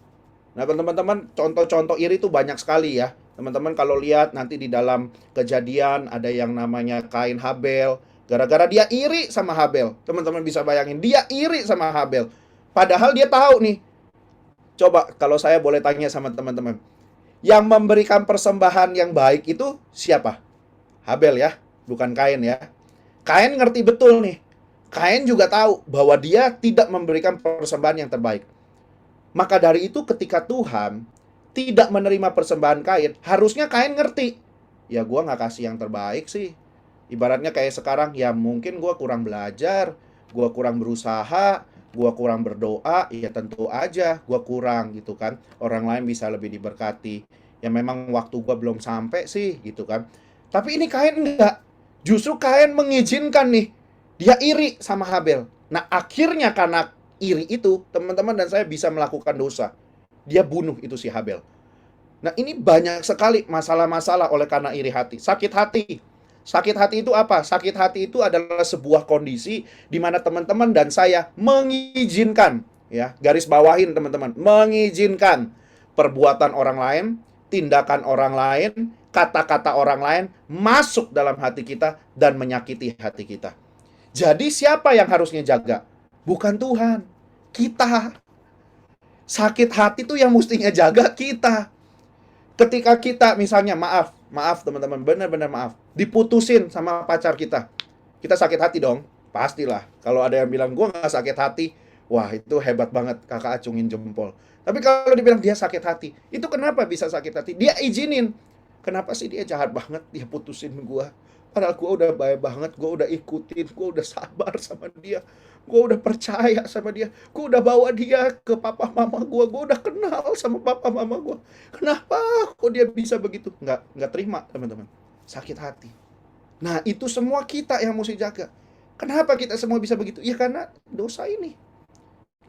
Nah, teman-teman, contoh-contoh iri itu banyak sekali ya. Teman-teman kalau lihat nanti di dalam Kejadian ada yang namanya Kain Habel, gara-gara dia iri sama Habel. Teman-teman bisa bayangin, dia iri sama Habel, padahal dia tahu nih. Coba kalau saya boleh tanya sama teman-teman, yang memberikan persembahan yang baik itu siapa? Habel ya, bukan Kain ya. Kain ngerti betul nih. Kain juga tahu bahwa dia tidak memberikan persembahan yang terbaik. Maka dari itu ketika Tuhan tidak menerima persembahan Kain, harusnya Kain ngerti. Ya, gua nggak kasih yang terbaik sih. Ibaratnya kayak sekarang, ya mungkin gua kurang belajar, gua kurang berusaha, gua kurang berdoa, ya tentu aja gua kurang gitu kan. Orang lain bisa lebih diberkati. Ya memang waktu gua belum sampai sih gitu kan. Tapi ini Kain enggak. Justru Kain mengizinkan nih. Dia iri sama Habel. Nah, akhirnya karena iri itu, teman-teman dan saya bisa melakukan dosa. Dia bunuh itu si Habel. Nah, ini banyak sekali masalah-masalah oleh karena iri hati. Sakit hati. Sakit hati itu apa? Sakit hati itu adalah sebuah kondisi di mana teman-teman dan saya mengizinkan, ya, garis bawahin teman-teman, mengizinkan perbuatan orang lain, tindakan orang lain, kata-kata orang lain masuk dalam hati kita dan menyakiti hati kita. Jadi siapa yang harusnya jaga? Bukan Tuhan, kita. Sakit hati itu yang mestinya jaga kita. Ketika kita misalnya maaf teman-teman, benar-benar maaf, diputusin sama pacar kita sakit hati dong, pastilah. Kalau ada yang bilang gue nggak sakit hati, wah itu hebat banget, kakak acungin jempol. Tapi kalau dibilang dia sakit hati, itu kenapa bisa sakit hati? Dia izinin. Kenapa sih dia jahat banget, dia putusin gue? Padahal gue udah baik banget, gue udah ikutin, gue udah sabar sama dia, gue udah percaya sama dia, gue udah bawa dia ke papa mama gue udah kenal sama papa mama gue. Kenapa kok dia bisa begitu? Nggak terima teman-teman, sakit hati. Nah, itu semua kita yang mesti jaga. Kenapa kita semua bisa begitu? Ya karena dosa ini.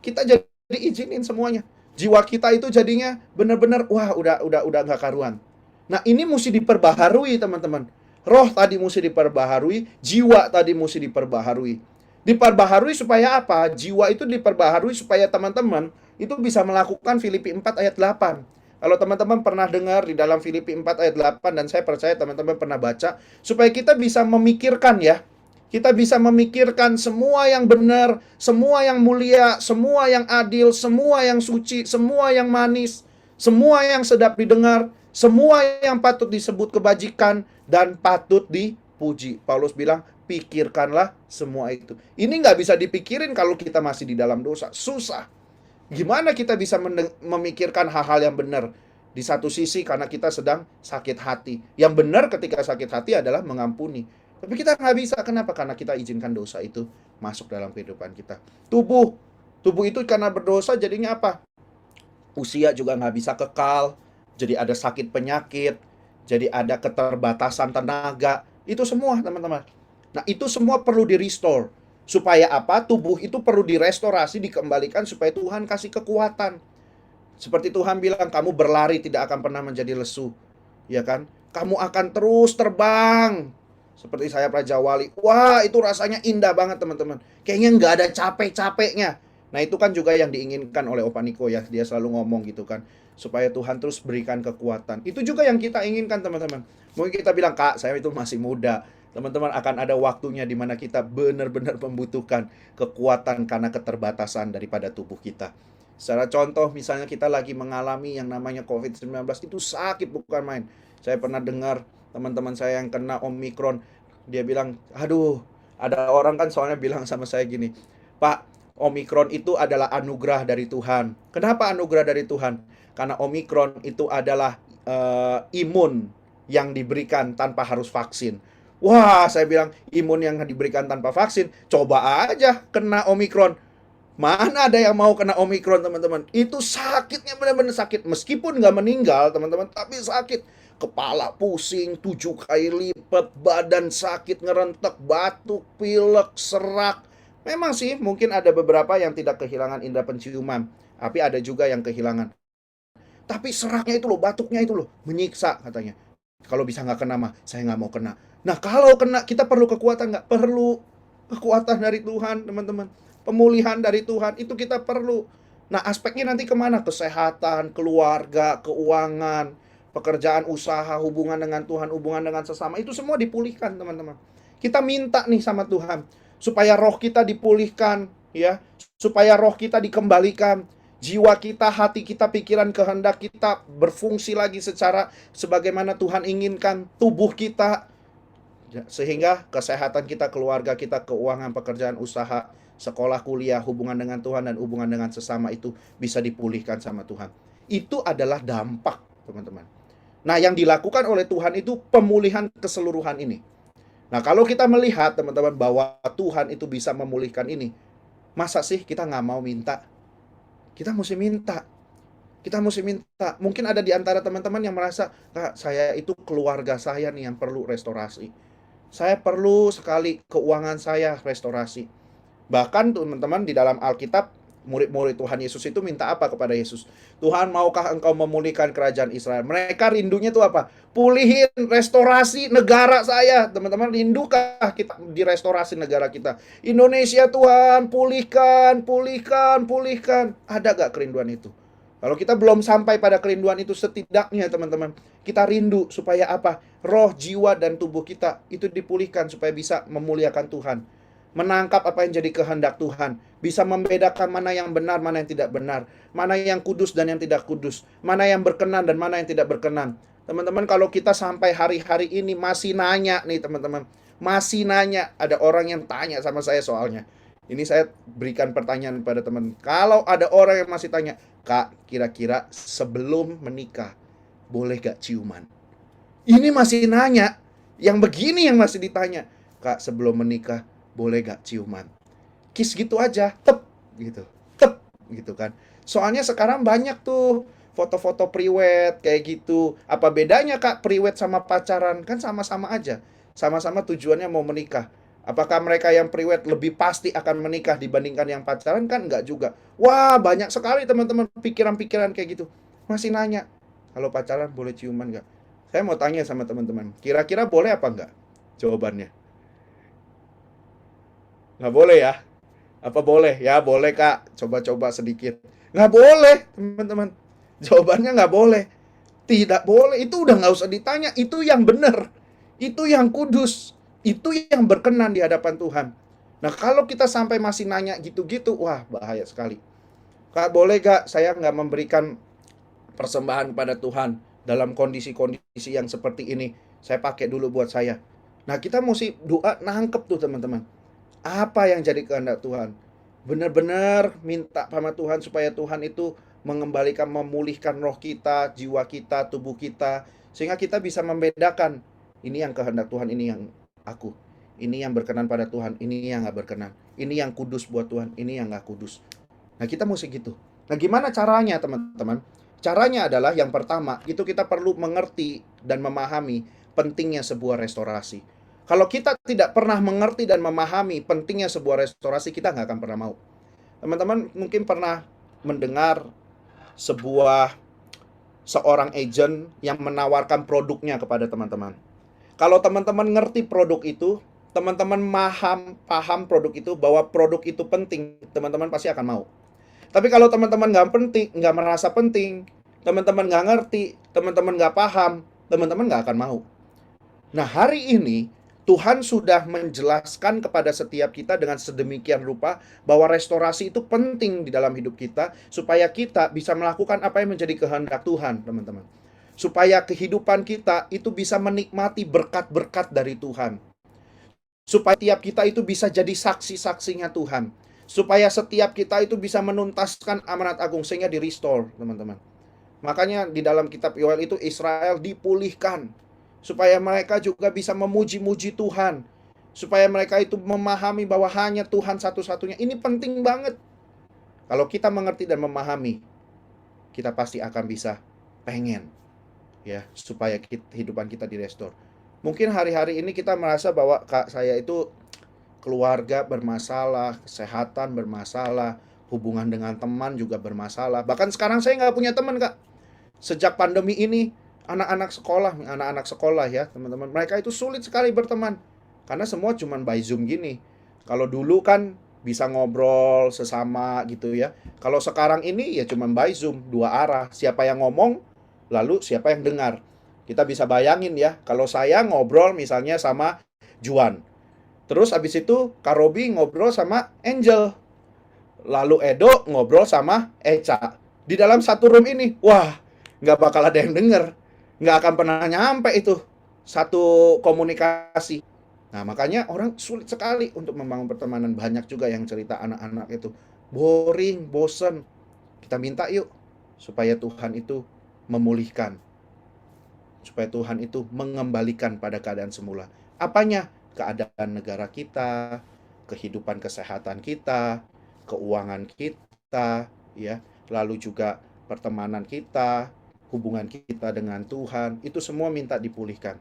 Kita jadi izinin semuanya. Jiwa kita itu jadinya benar-benar wah udah nggak karuan. Nah, ini mesti diperbaharui teman-teman. Roh tadi mesti diperbaharui, jiwa tadi mesti diperbaharui. Diperbaharui supaya apa? Jiwa itu diperbaharui supaya teman-teman itu bisa melakukan Filipi 4 ayat 8. Kalau teman-teman pernah dengar di dalam Filipi 4 ayat 8, dan saya percaya teman-teman pernah baca, supaya kita bisa memikirkan ya. Kita bisa memikirkan semua yang benar, semua yang mulia, semua yang adil, semua yang suci, semua yang manis, semua yang sedap didengar, semua yang patut disebut kebajikan dan patut dipuji. Paulus bilang, pikirkanlah semua itu. Ini nggak bisa dipikirin kalau kita masih di dalam dosa. Susah. Gimana kita bisa memikirkan hal-hal yang benar? Di satu sisi karena kita sedang sakit hati. Yang benar ketika sakit hati adalah mengampuni. Tapi kita nggak bisa. Kenapa? Karena kita izinkan dosa itu masuk dalam kehidupan kita. Tubuh itu karena berdosa jadinya apa? Usia juga nggak bisa kekal. Jadi ada sakit penyakit. Jadi ada keterbatasan tenaga. Itu semua teman-teman. Nah, itu semua perlu di-restore. Supaya apa? Tubuh itu perlu direstorasi, dikembalikan supaya Tuhan kasih kekuatan. Seperti Tuhan bilang, kamu berlari tidak akan pernah menjadi lesu. ya kan? Kamu akan terus terbang seperti sayap Raja Wali. Wah, itu rasanya indah banget teman-teman. Kayaknya nggak ada capek-capeknya. Nah, itu kan juga yang diinginkan oleh Opa Niko ya. Dia selalu ngomong gitu kan, supaya Tuhan terus berikan kekuatan. Itu juga yang kita inginkan teman-teman. Mungkin kita bilang, Kak, saya itu masih muda. Teman-teman, akan ada waktunya di mana kita benar-benar membutuhkan kekuatan karena keterbatasan daripada tubuh kita. Secara contoh, misalnya kita lagi mengalami yang namanya COVID-19, itu sakit bukan main. Saya pernah dengar teman-teman saya yang kena Omikron, dia bilang, aduh, ada orang kan soalnya bilang sama saya gini, Pak, Omikron itu adalah anugerah dari Tuhan. Kenapa anugerah dari Tuhan? Karena Omikron itu adalah imun yang diberikan tanpa harus vaksin. Wah, saya bilang, imun yang diberikan tanpa vaksin, coba aja kena Omikron. Mana ada yang mau kena Omikron, teman-teman? Itu sakitnya benar-benar sakit. Meskipun nggak meninggal, teman-teman, tapi sakit. Kepala pusing 7 kali lipat, badan sakit, ngerentek, batuk, pilek, serak. Memang sih, mungkin ada beberapa yang tidak kehilangan indera penciuman. Tapi ada juga yang kehilangan. Tapi seraknya itu loh, batuknya itu loh, menyiksa katanya. Kalau bisa nggak kena mah, saya nggak mau kena. Nah, kalau kena, kita perlu kekuatan nggak? Perlu kekuatan dari Tuhan, teman-teman. Pemulihan dari Tuhan, itu kita perlu. Nah, aspeknya nanti kemana? Kesehatan, keluarga, keuangan, pekerjaan, usaha, hubungan dengan Tuhan, hubungan dengan sesama. Itu semua dipulihkan, teman-teman. Kita minta nih sama Tuhan, supaya roh kita dipulihkan, ya, supaya roh kita dikembalikan. Jiwa kita, hati kita, pikiran, kehendak kita berfungsi lagi secara sebagaimana Tuhan inginkan. Tubuh kita, sehingga kesehatan kita, keluarga kita, keuangan, pekerjaan, usaha, sekolah, kuliah, hubungan dengan Tuhan dan hubungan dengan sesama itu bisa dipulihkan sama Tuhan. Itu adalah dampak, teman-teman. Nah, yang dilakukan oleh Tuhan itu pemulihan keseluruhan ini. Nah, kalau kita melihat, teman-teman, bahwa Tuhan itu bisa memulihkan ini, masa sih kita nggak mau minta? Kita mesti minta. Kita mesti minta. Mungkin ada di antara teman-teman yang merasa, Kak, saya itu keluarga saya nih yang perlu restorasi. Saya perlu sekali keuangan saya restorasi. Bahkan teman-teman di dalam Alkitab, murid-murid Tuhan Yesus itu minta apa kepada Yesus? Tuhan, maukah engkau memulihkan kerajaan Israel? Mereka rindunya itu apa? Pulihin, restorasi negara saya. Teman-teman, rindukah kita direstorasi negara kita? Indonesia Tuhan, pulihkan, pulihkan, pulihkan. Ada gak kerinduan itu? Kalau kita belum sampai pada kerinduan itu, setidaknya teman-teman, kita rindu supaya apa? Roh, jiwa, dan tubuh kita itu dipulihkan supaya bisa memuliakan Tuhan. Menangkap apa yang jadi kehendak Tuhan. Bisa membedakan mana yang benar, mana yang tidak benar. Mana yang kudus dan yang tidak kudus. Mana yang berkenan dan mana yang tidak berkenan. Teman-teman, kalau kita sampai hari-hari ini masih nanya nih teman-teman. Masih nanya. Ada orang yang tanya sama saya soalnya. Ini saya berikan pertanyaan pada teman. Kalau ada orang yang masih tanya, Kak, kira-kira sebelum menikah boleh gak ciuman? Ini masih nanya. Yang begini yang masih ditanya. Kak, sebelum menikah boleh gak ciuman? Kiss gitu aja, tep gitu kan. Soalnya sekarang banyak tuh foto-foto priwet kayak gitu. Apa bedanya Kak priwet sama pacaran? Kan sama-sama aja. Sama-sama tujuannya mau menikah. Apakah mereka yang priwet lebih pasti akan menikah dibandingkan yang pacaran? Kan enggak juga. Wah, banyak sekali teman-teman pikiran-pikiran kayak gitu. Masih nanya, kalau pacaran boleh ciuman gak? Saya mau tanya sama teman-teman, kira-kira boleh apa enggak? Jawabannya nggak boleh ya? Apa boleh? Ya boleh Kak, coba-coba sedikit. Nggak boleh teman-teman. Jawabannya nggak boleh. Tidak boleh, itu udah nggak usah ditanya. Itu yang benar, itu yang kudus, itu yang berkenan di hadapan Tuhan. Nah, kalau kita sampai masih nanya gitu-gitu, wah bahaya sekali. Kak, boleh gak saya nggak memberikan persembahan pada Tuhan dalam kondisi-kondisi yang seperti ini? Saya pakai dulu buat saya. Nah, kita mesti doa nangkep tuh teman-teman. Apa yang jadi kehendak Tuhan? Benar-benar minta sama Tuhan supaya Tuhan itu mengembalikan, memulihkan roh kita, jiwa kita, tubuh kita, sehingga kita bisa membedakan, ini yang kehendak Tuhan, ini yang aku, ini yang berkenan pada Tuhan, ini yang gak berkenan, ini yang kudus buat Tuhan, ini yang gak kudus. Nah, kita mesti gitu. Nah, gimana caranya teman-teman? Caranya adalah yang pertama, itu kita perlu mengerti dan memahami pentingnya sebuah restorasi. Kalau kita tidak pernah mengerti dan memahami pentingnya sebuah restorasi, kita nggak akan pernah mau. Teman-teman mungkin pernah mendengar sebuah seorang agent yang menawarkan produknya kepada teman-teman. Kalau teman-teman ngerti produk itu, teman-teman paham produk itu, bahwa produk itu penting, teman-teman pasti akan mau. Tapi kalau teman-teman nggak merasa penting, teman-teman nggak ngerti, teman-teman nggak paham, teman-teman nggak akan mau. Nah, hari ini Tuhan sudah menjelaskan kepada setiap kita dengan sedemikian rupa bahwa restorasi itu penting di dalam hidup kita, supaya kita bisa melakukan apa yang menjadi kehendak Tuhan, teman-teman. Supaya kehidupan kita itu bisa menikmati berkat-berkat dari Tuhan. Supaya tiap kita itu bisa jadi saksi-saksinya Tuhan. Supaya setiap kita itu bisa menuntaskan amanat agung, sehingga di-restore, teman-teman. Makanya di dalam kitab Yoel itu Israel dipulihkan, supaya mereka juga bisa memuji-muji Tuhan, supaya mereka itu memahami bahwa hanya Tuhan satu-satunya. Ini penting banget. Kalau kita mengerti dan memahami, kita pasti akan bisa pengen, ya, supaya kehidupan kita direstore. Mungkin hari-hari ini kita merasa bahwa Kak, saya itu keluarga bermasalah, kesehatan bermasalah, hubungan dengan teman juga bermasalah. Bahkan sekarang saya nggak punya teman, Kak. Sejak pandemi ini, anak-anak sekolah ya, teman-teman, mereka itu sulit sekali berteman. Karena semua cuman by Zoom gini. Kalau dulu kan bisa ngobrol sesama gitu ya. Kalau sekarang ini ya cuman by Zoom, dua arah. Siapa yang ngomong, lalu siapa yang dengar. Kita bisa bayangin ya, kalau saya ngobrol misalnya sama Juan. Terus abis itu Kak Robi ngobrol sama Angel. Lalu Edo ngobrol sama Eca. Di dalam satu room ini, wah, nggak bakal ada yang denger. Nggak akan pernah nyampe itu satu komunikasi. Nah, makanya orang sulit sekali untuk membangun pertemanan. Banyak juga yang cerita anak-anak itu boring, bosen. Kita minta yuk supaya Tuhan itu memulihkan, supaya Tuhan itu mengembalikan pada keadaan semula. Apanya? Keadaan negara kita, kehidupan kesehatan kita, keuangan kita, ya, lalu juga pertemanan kita, hubungan kita dengan Tuhan, itu semua minta dipulihkan.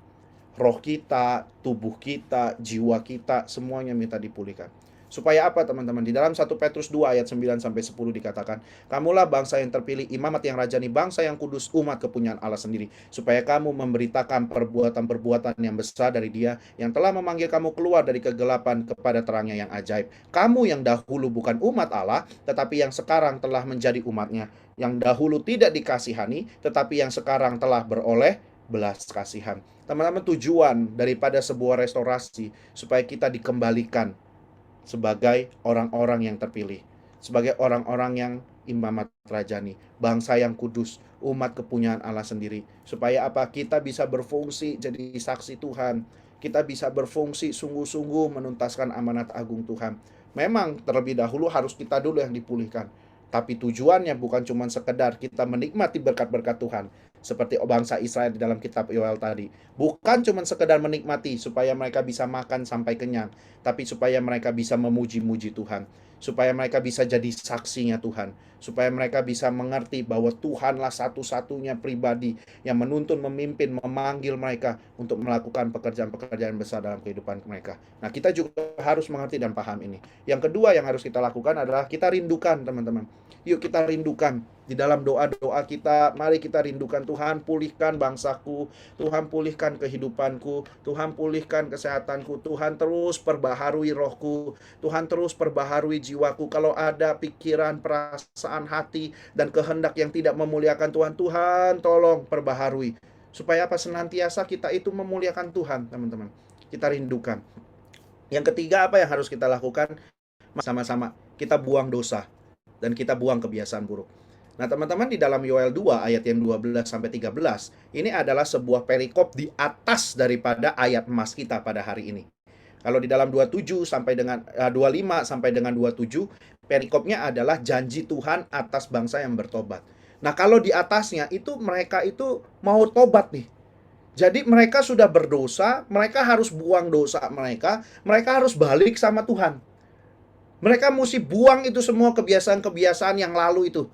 Roh kita, tubuh kita, jiwa kita, semuanya minta dipulihkan. Supaya apa, teman-teman? Di dalam 1 Petrus 2 ayat 9-10 dikatakan, kamulah bangsa yang terpilih, imamat yang rajani, bangsa yang kudus, umat kepunyaan Allah sendiri, supaya kamu memberitakan perbuatan-perbuatan yang besar dari Dia yang telah memanggil kamu keluar dari kegelapan kepada terangnya yang ajaib. Kamu yang dahulu bukan umat Allah, tetapi yang sekarang telah menjadi umatnya, yang dahulu tidak dikasihani, tetapi yang sekarang telah beroleh belas kasihan. Teman-teman, tujuan daripada sebuah restorasi supaya kita dikembalikan sebagai orang-orang yang terpilih, sebagai orang-orang yang imamat rajani, bangsa yang kudus, umat kepunyaan Allah sendiri. Supaya apa? Kita bisa berfungsi jadi saksi Tuhan. Kita bisa berfungsi sungguh-sungguh menuntaskan amanat agung Tuhan. Memang terlebih dahulu harus kita dulu yang dipulihkan. Tapi tujuannya bukan cuma sekedar kita menikmati berkat-berkat Tuhan, seperti bangsa Israel di dalam kitab Yoel tadi. Bukan cuma sekedar menikmati supaya mereka bisa makan sampai kenyang, tapi supaya mereka bisa memuji-muji Tuhan, supaya mereka bisa jadi saksinya Tuhan, supaya mereka bisa mengerti bahwa Tuhanlah satu-satunya pribadi yang menuntun, memimpin, memanggil mereka untuk melakukan pekerjaan-pekerjaan besar dalam kehidupan mereka. Nah, kita juga harus mengerti dan paham ini. Yang kedua yang harus kita lakukan adalah kita rindukan, teman-teman. Yuk kita rindukan di dalam doa-doa kita. Mari kita rindukan, Tuhan pulihkan bangsaku, Tuhan pulihkan kehidupanku, Tuhan pulihkan kesehatanku, Tuhan terus perbaharui rohku, Tuhan terus perbaharui jiwaku. Kalau ada pikiran, perasaan, hati, dan kehendak yang tidak memuliakan Tuhan, Tuhan tolong perbaharui. Supaya apa? Senantiasa kita itu memuliakan Tuhan, teman-teman. Kita rindukan. Yang ketiga, apa yang harus kita lakukan? Sama-sama kita buang dosa dan kita buang kebiasaan buruk. Nah, teman-teman, di dalam Yoel 2 ayat yang 12-13, ini adalah sebuah perikop di atas daripada ayat emas kita pada hari ini. Kalau di dalam 25 sampai dengan 27, perikopnya adalah janji Tuhan atas bangsa yang bertobat. Nah, kalau di atasnya itu mereka itu mau tobat nih. Jadi mereka sudah berdosa, mereka harus buang dosa mereka harus balik sama Tuhan. Mereka mesti buang itu semua kebiasaan-kebiasaan yang lalu itu.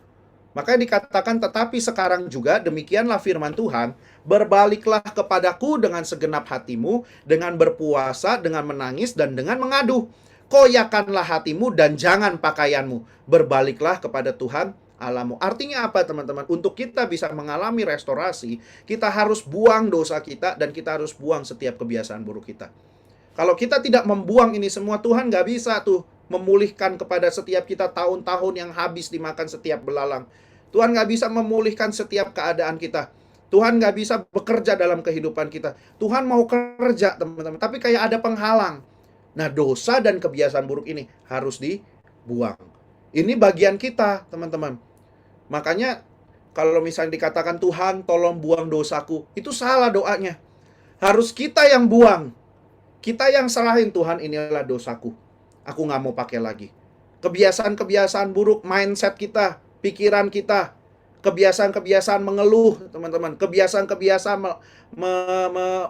Makanya dikatakan, tetapi sekarang juga demikianlah firman Tuhan, berbaliklah kepadaku dengan segenap hatimu, dengan berpuasa, dengan menangis, dan dengan mengadu. Koyakanlah hatimu dan jangan pakaianmu. Berbaliklah kepada Tuhan Allahmu. Artinya apa teman-teman? Untuk kita bisa mengalami restorasi, kita harus buang dosa kita dan kita harus buang setiap kebiasaan buruk kita. Kalau kita tidak membuang ini semua, Tuhan nggak bisa tuh memulihkan kepada setiap kita tahun-tahun yang habis dimakan setiap belalang. Tuhan nggak bisa memulihkan setiap keadaan kita. Tuhan nggak bisa bekerja dalam kehidupan kita. Tuhan mau kerja teman-teman, tapi kayak ada penghalang. Nah, dosa dan kebiasaan buruk ini harus dibuang. Ini bagian kita teman-teman. Makanya kalau misalnya dikatakan Tuhan tolong buang dosaku, itu salah doanya. Harus kita yang buang. Kita yang serahin, Tuhan inilah dosaku. Aku nggak mau pakai lagi. Kebiasaan-kebiasaan buruk, mindset kita, pikiran kita, kebiasaan-kebiasaan mengeluh, teman-teman. Kebiasaan-kebiasaan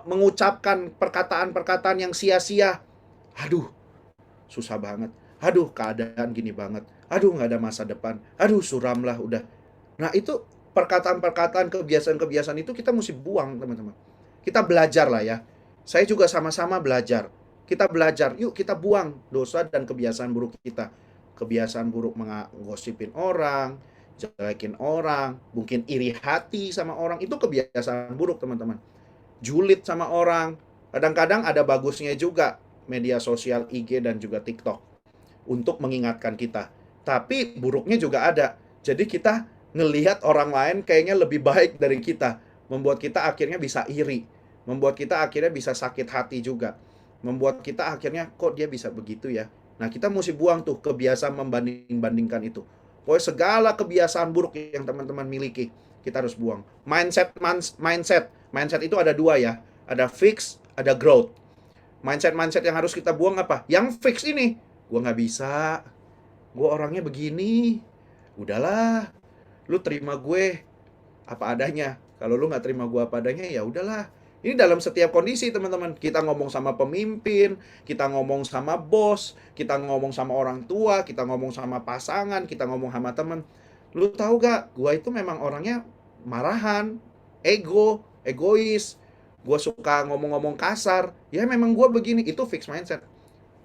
mengucapkan perkataan-perkataan yang sia-sia. Aduh, susah banget. Aduh, keadaan gini banget. Aduh, nggak ada masa depan. Aduh, suram lah udah. Nah, itu perkataan-perkataan, kebiasaan-kebiasaan itu kita mesti buang, teman-teman. Kita belajar lah ya. Saya juga sama-sama belajar. Kita belajar, yuk kita buang dosa dan kebiasaan buruk kita. Kebiasaan buruk menggosipin orang, jelekin orang, mungkin iri hati sama orang, itu kebiasaan buruk teman-teman. Julid sama orang, kadang-kadang ada bagusnya juga media sosial IG dan juga TikTok untuk mengingatkan kita. Tapi buruknya juga ada. Jadi kita ngelihat orang lain kayaknya lebih baik dari kita, membuat kita akhirnya bisa iri, membuat kita akhirnya bisa sakit hati juga, membuat kita akhirnya kok dia bisa begitu ya. Nah, kita mesti buang tuh kebiasaan membanding-bandingkan itu. Pokoknya segala kebiasaan buruk yang teman-teman miliki, kita harus buang. Mindset itu ada dua ya. Ada fix, ada growth. Mindset yang harus kita buang apa? Yang fix ini, gua nggak bisa. Gua orangnya begini. Udahlah, lu terima gue apa adanya. Kalau lu nggak terima gue apa adanya, ya udahlah. Ini dalam setiap kondisi teman-teman. Kita ngomong sama pemimpin, kita ngomong sama bos, kita ngomong sama orang tua, kita ngomong sama pasangan, kita ngomong sama teman. Lu tahu gak, gue itu memang orangnya marahan, egois. Gue suka ngomong-ngomong kasar. Ya memang gue begini, itu fixed mindset.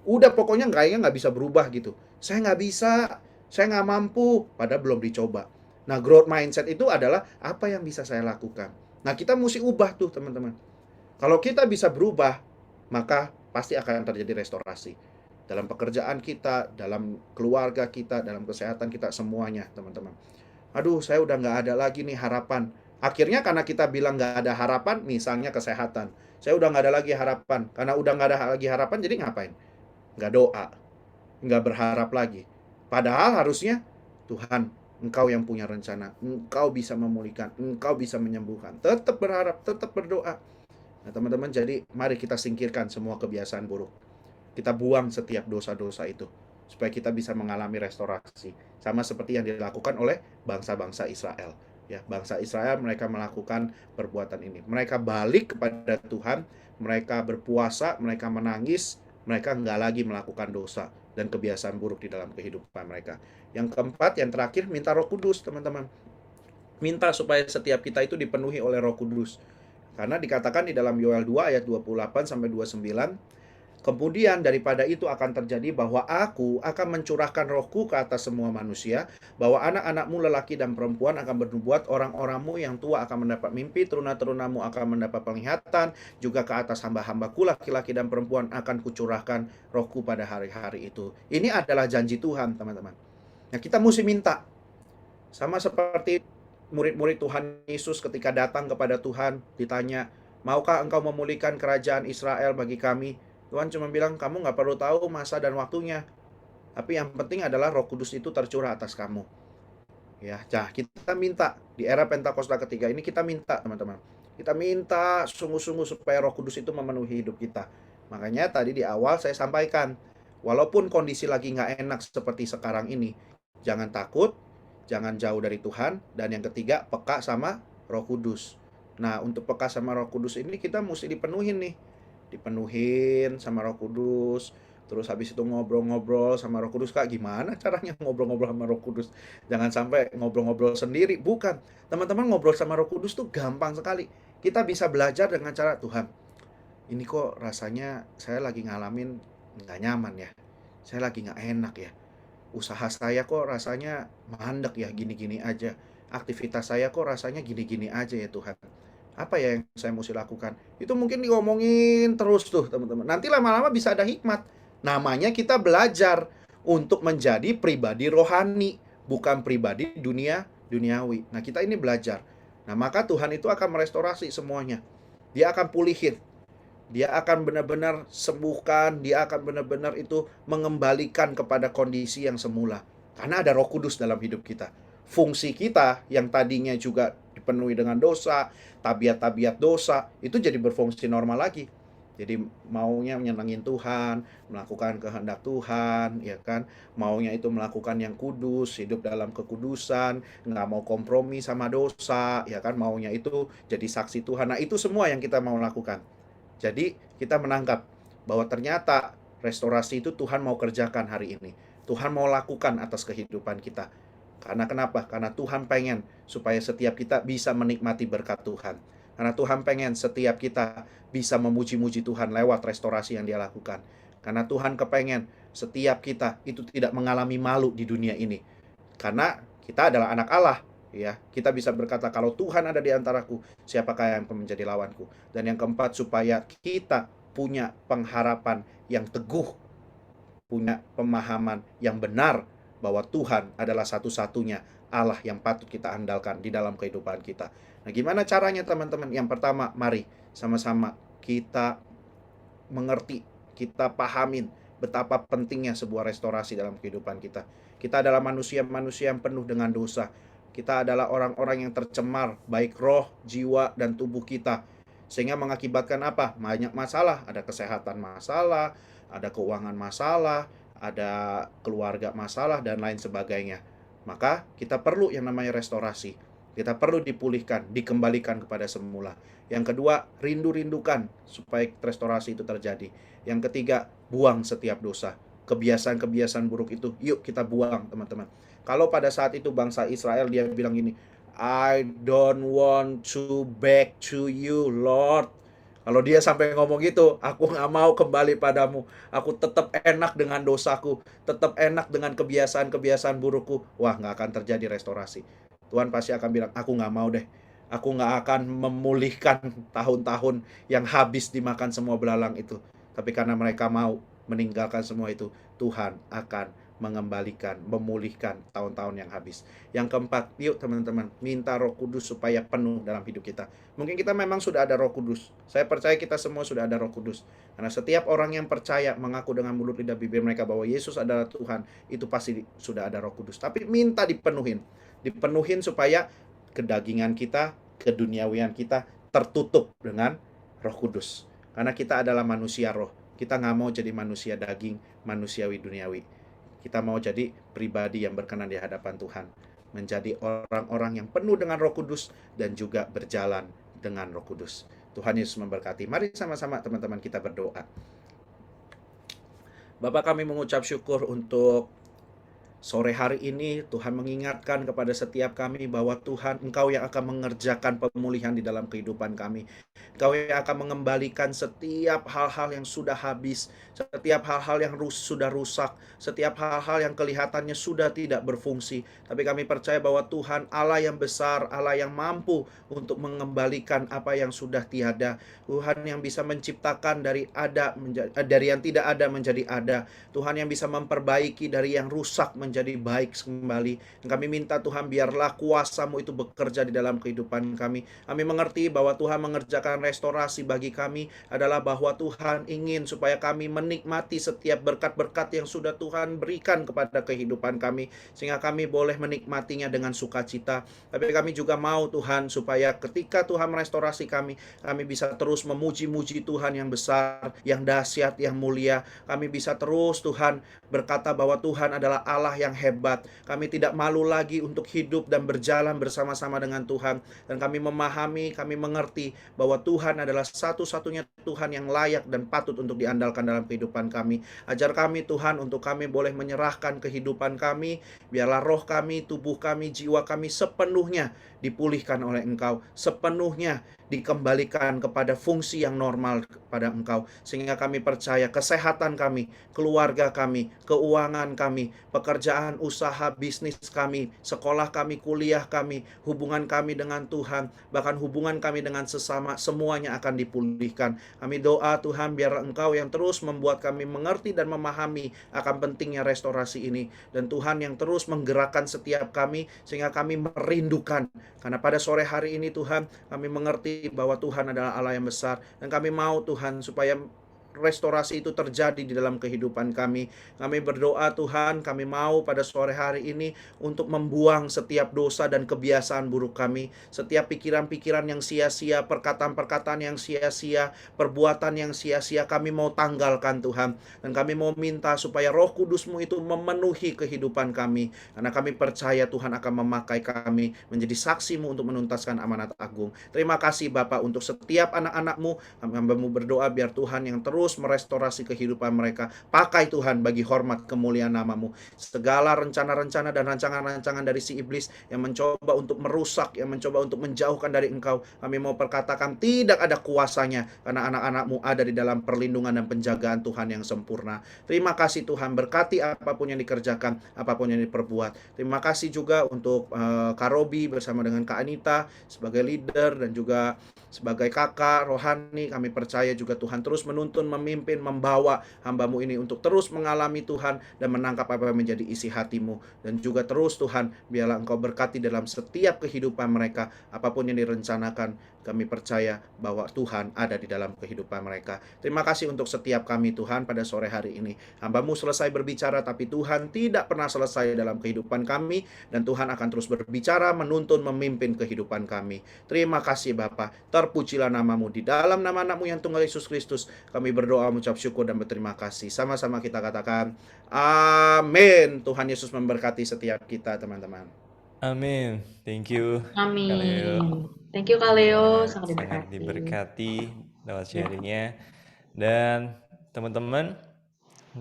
Udah pokoknya kayaknya nggak bisa berubah gitu. Saya nggak bisa, saya nggak mampu, padahal belum dicoba. Nah, growth mindset itu adalah apa yang bisa saya lakukan. Nah, kita mesti ubah tuh teman-teman. Kalau kita bisa berubah, maka pasti akan terjadi restorasi. Dalam pekerjaan kita, dalam keluarga kita, dalam kesehatan kita, semuanya teman-teman. Aduh, saya udah nggak ada lagi nih harapan. Akhirnya karena kita bilang nggak ada harapan, misalnya kesehatan. Saya udah nggak ada lagi harapan. Karena udah nggak ada lagi harapan, jadi ngapain? Nggak doa. Nggak berharap lagi. Padahal harusnya, Tuhan, Engkau yang punya rencana. Engkau bisa memulihkan. Engkau bisa menyembuhkan. Tetap berharap, tetap berdoa. Nah teman-teman, jadi mari kita singkirkan semua kebiasaan buruk. Kita buang setiap dosa-dosa itu. Supaya kita bisa mengalami restorasi. Sama seperti yang dilakukan oleh bangsa-bangsa Israel. Ya, bangsa Israel mereka melakukan perbuatan ini. Mereka balik kepada Tuhan. Mereka berpuasa, mereka menangis. Mereka nggak lagi melakukan dosa dan kebiasaan buruk di dalam kehidupan mereka. Yang keempat, yang terakhir, minta Roh Kudus, teman-teman. Minta supaya setiap kita itu dipenuhi oleh Roh Kudus. Karena dikatakan di dalam Yoel 2 ayat 28-29, kemudian daripada itu akan terjadi bahwa aku akan mencurahkan rohku ke atas semua manusia, bahwa anak-anakmu lelaki dan perempuan akan bernubuat, orang-orangmu yang tua akan mendapat mimpi, teruna-terunamu akan mendapat penglihatan, juga ke atas hamba-hambaku laki-laki dan perempuan akan kucurahkan rohku pada hari-hari itu. Ini adalah janji Tuhan, teman-teman. Nah, kita mesti minta. Sama seperti murid-murid Tuhan Yesus ketika datang kepada Tuhan, ditanya, maukah engkau memulihkan kerajaan Israel bagi kami? Tuhan cuma bilang, kamu nggak perlu tahu masa dan waktunya. Tapi yang penting adalah Roh Kudus itu tercurah atas kamu. Ya, kita minta di era Pentakosta ketiga ini, kita minta teman-teman. Kita minta sungguh-sungguh supaya Roh Kudus itu memenuhi hidup kita. Makanya tadi di awal saya sampaikan, walaupun kondisi lagi nggak enak seperti sekarang ini, jangan takut, jangan jauh dari Tuhan. Dan yang ketiga, peka sama Roh Kudus. Nah, untuk peka sama Roh Kudus ini kita mesti dipenuhin nih. Dipenuhin sama Roh Kudus. Terus habis itu ngobrol-ngobrol sama Roh Kudus. Kak, gimana caranya ngobrol-ngobrol sama Roh Kudus? Jangan sampai ngobrol-ngobrol sendiri. Bukan. Teman-teman, ngobrol sama Roh Kudus tuh gampang sekali. Kita bisa belajar dengan cara, Tuhan, ini kok rasanya saya lagi ngalamin nggak nyaman ya. Saya lagi nggak enak ya. usaha saya kok rasanya mandek ya, gini-gini aja. Aktivitas saya kok rasanya gini-gini aja ya Tuhan. Apa ya yang saya mesti lakukan? Itu mungkin diomongin terus tuh teman-teman. Nanti lama-lama bisa ada hikmat. Namanya kita belajar untuk menjadi pribadi rohani, bukan pribadi duniawi. Nah, kita ini belajar. Nah, maka Tuhan itu akan merestorasi semuanya. Dia akan pulihin. Dia akan benar-benar sembuhkan, dia akan benar-benar itu mengembalikan kepada kondisi yang semula. Karena ada Roh Kudus dalam hidup kita. Fungsi kita yang tadinya juga dipenuhi dengan dosa, tabiat-tabiat dosa, itu jadi berfungsi normal lagi. Jadi maunya menyenangin Tuhan, melakukan kehendak Tuhan, ya kan? Maunya itu melakukan yang kudus, hidup dalam kekudusan, nggak mau kompromi sama dosa, ya kan? Maunya itu jadi saksi Tuhan. Nah, itu semua yang kita mau lakukan. Jadi kita menangkap bahwa ternyata restorasi itu Tuhan mau kerjakan hari ini. Tuhan mau lakukan atas kehidupan kita. Karena kenapa? Karena Tuhan pengen supaya setiap kita bisa menikmati berkat Tuhan. Karena Tuhan pengen setiap kita bisa memuji-muji Tuhan lewat restorasi yang Dia lakukan. Karena Tuhan kepengen setiap kita itu tidak mengalami malu di dunia ini. Karena kita adalah anak Allah. Ya, kita bisa berkata kalau Tuhan ada di antaraku, siapakah yang menjadi lawanku? Dan yang keempat, supaya kita punya pengharapan yang teguh, punya pemahaman yang benar bahwa Tuhan adalah satu-satunya Allah yang patut kita andalkan di dalam kehidupan kita. Nah, gimana caranya teman-teman? Yang pertama, mari sama-sama kita mengerti, kita pahamin betapa pentingnya sebuah restorasi dalam kehidupan kita. Kita adalah manusia-manusia yang penuh dengan dosa. Kita adalah orang-orang yang tercemar, baik roh, jiwa, dan tubuh kita. Sehingga mengakibatkan apa? Banyak masalah. Ada kesehatan masalah, ada keuangan masalah, ada keluarga masalah, dan lain sebagainya. Maka kita perlu yang namanya restorasi. Kita perlu dipulihkan, dikembalikan kepada semula. Yang kedua, rindu-rindukan supaya restorasi itu terjadi. Yang ketiga, buang setiap dosa. Kebiasaan-kebiasaan buruk itu, yuk kita buang teman-teman. Kalau pada saat itu bangsa Israel dia bilang gini, I don't want to back to you, Lord. Kalau dia sampai ngomong gitu, aku gak mau kembali padamu. Aku tetap enak dengan dosaku, tetap enak dengan kebiasaan-kebiasaan burukku. Wah, gak akan terjadi restorasi. Tuhan pasti akan bilang, aku gak mau deh. Aku gak akan memulihkan tahun-tahun yang habis dimakan semua belalang itu. Tapi karena mereka mau meninggalkan semua itu, Tuhan akan mengembalikan, memulihkan tahun-tahun yang habis. Yang keempat, yuk teman-teman, minta Roh Kudus supaya penuh dalam hidup kita. Mungkin kita memang sudah ada Roh Kudus. Saya percaya kita semua sudah ada Roh Kudus. Karena setiap orang yang percaya, mengaku dengan mulut lidah bibir mereka bahwa Yesus adalah Tuhan, itu pasti sudah ada Roh Kudus. Tapi minta dipenuhin. Dipenuhin supaya kedagingan kita, keduniawian kita tertutup dengan Roh Kudus. Karena kita adalah manusia roh. Kita nggak mau jadi manusia daging, manusiawi duniawi. Kita mau jadi pribadi yang berkenan di hadapan Tuhan. Menjadi orang-orang yang penuh dengan Roh Kudus dan juga berjalan dengan Roh Kudus. Tuhan Yesus memberkati. Mari sama-sama teman-teman kita berdoa. Bapak, kami mengucap syukur untuk sore hari ini. Tuhan mengingatkan kepada setiap kami bahwa Tuhan, Engkau yang akan mengerjakan pemulihan di dalam kehidupan kami. Engkau yang akan mengembalikan setiap hal-hal yang sudah habis, setiap hal-hal yang sudah rusak, setiap hal-hal yang kelihatannya sudah tidak berfungsi. Tapi kami percaya bahwa Tuhan Allah yang besar, Allah yang mampu untuk mengembalikan apa yang sudah tiada. Tuhan yang bisa menciptakan dari yang tidak ada menjadi ada. Tuhan yang bisa memperbaiki dari yang rusak menjadi baik kembali. Kami minta Tuhan, biarlah kuasa-Mu itu bekerja di dalam kehidupan kami. Kami mengerti bahwa Tuhan mengerjakan restorasi bagi kami adalah bahwa Tuhan ingin supaya kami menikmati setiap berkat-berkat yang sudah Tuhan berikan kepada kehidupan kami, sehingga kami boleh menikmatinya dengan sukacita. Tapi kami juga mau Tuhan supaya ketika Tuhan merestorasi kami bisa terus memuji-muji Tuhan yang besar, yang dahsyat, yang mulia. Kami bisa terus Tuhan berkata bahwa Tuhan adalah Allah yang hebat. Kami tidak malu lagi untuk hidup dan berjalan bersama-sama dengan Tuhan. Dan kami memahami, kami mengerti bahwa Tuhan adalah satu-satunya Tuhan yang layak dan patut untuk diandalkan dalam kehidupan kami. Ajar kami Tuhan untuk kami boleh menyerahkan kehidupan kami. Biarlah roh kami, tubuh kami, jiwa kami sepenuhnya dipulihkan oleh Engkau. Sepenuhnya dikembalikan kepada fungsi yang normal kepada Engkau. Sehingga kami percaya kesehatan kami, keluarga kami, keuangan kami, pekerjaan, usaha, bisnis kami, sekolah kami, kuliah kami, hubungan kami dengan Tuhan, bahkan hubungan kami dengan sesama, semuanya akan dipulihkan. Kami doa Tuhan biar Engkau yang terus membuat kami mengerti dan memahami akan pentingnya restorasi ini. Dan Tuhan yang terus menggerakkan setiap kami sehingga kami merindukan. Karena pada sore hari ini Tuhan, kami mengerti bahwa Tuhan adalah Allah yang besar. Dan kami mau Tuhan supaya restorasi itu terjadi di dalam kehidupan kami. Kami berdoa Tuhan, kami mau pada sore hari ini untuk membuang setiap dosa dan kebiasaan buruk kami, setiap pikiran-pikiran yang sia-sia, perkataan-perkataan yang sia-sia, perbuatan yang sia-sia, kami mau tanggalkan Tuhan. Dan kami mau minta supaya Roh Kudus-Mu itu memenuhi kehidupan kami, karena kami percaya Tuhan akan memakai kami menjadi saksi-Mu untuk menuntaskan amanat agung. Terima kasih Bapa untuk setiap anak-anak-Mu. Hamba-Mu berdoa biar Tuhan yang terus merestorasi kehidupan mereka. Pakai Tuhan bagi hormat kemuliaan nama-Mu. Segala rencana-rencana dan rancangan-rancangan dari si iblis yang mencoba untuk merusak, yang mencoba untuk menjauhkan dari Engkau, kami mau perkatakan tidak ada kuasanya, karena anak-anak-Mu ada di dalam perlindungan dan penjagaan Tuhan yang sempurna. Terima kasih Tuhan, berkati apapun yang dikerjakan, apapun yang diperbuat. Terima kasih juga untuk Kak Robi bersama dengan Kak Anita sebagai leader dan juga sebagai kakak rohani. Kami percaya juga Tuhan terus menuntun, memimpin, membawa hamba-Mu ini untuk terus mengalami Tuhan dan menangkap apa yang menjadi isi hati-Mu. Dan juga terus Tuhan, biarlah Engkau berkati dalam setiap kehidupan mereka, apapun yang direncanakan. Kami percaya bahwa Tuhan ada di dalam kehidupan mereka. Terima kasih untuk setiap kami Tuhan pada sore hari ini. Hamba-Mu selesai berbicara, tapi Tuhan tidak pernah selesai dalam kehidupan kami. Dan Tuhan akan terus berbicara, menuntun, memimpin kehidupan kami. Terima kasih Bapa. Terpujilah nama-Mu. Di dalam nama anak-Mu yang tunggal Yesus Kristus, kami berdoa, mengucap syukur dan berterima kasih. Sama-sama kita katakan, amin. Tuhan Yesus memberkati setiap kita teman-teman. Amin. Thank you, Kak Leo. Amin. Thank you Kak Leo, Ya, sangat sangat diberkati. diberkati lewat Ya. sharingnya. Dan teman-teman,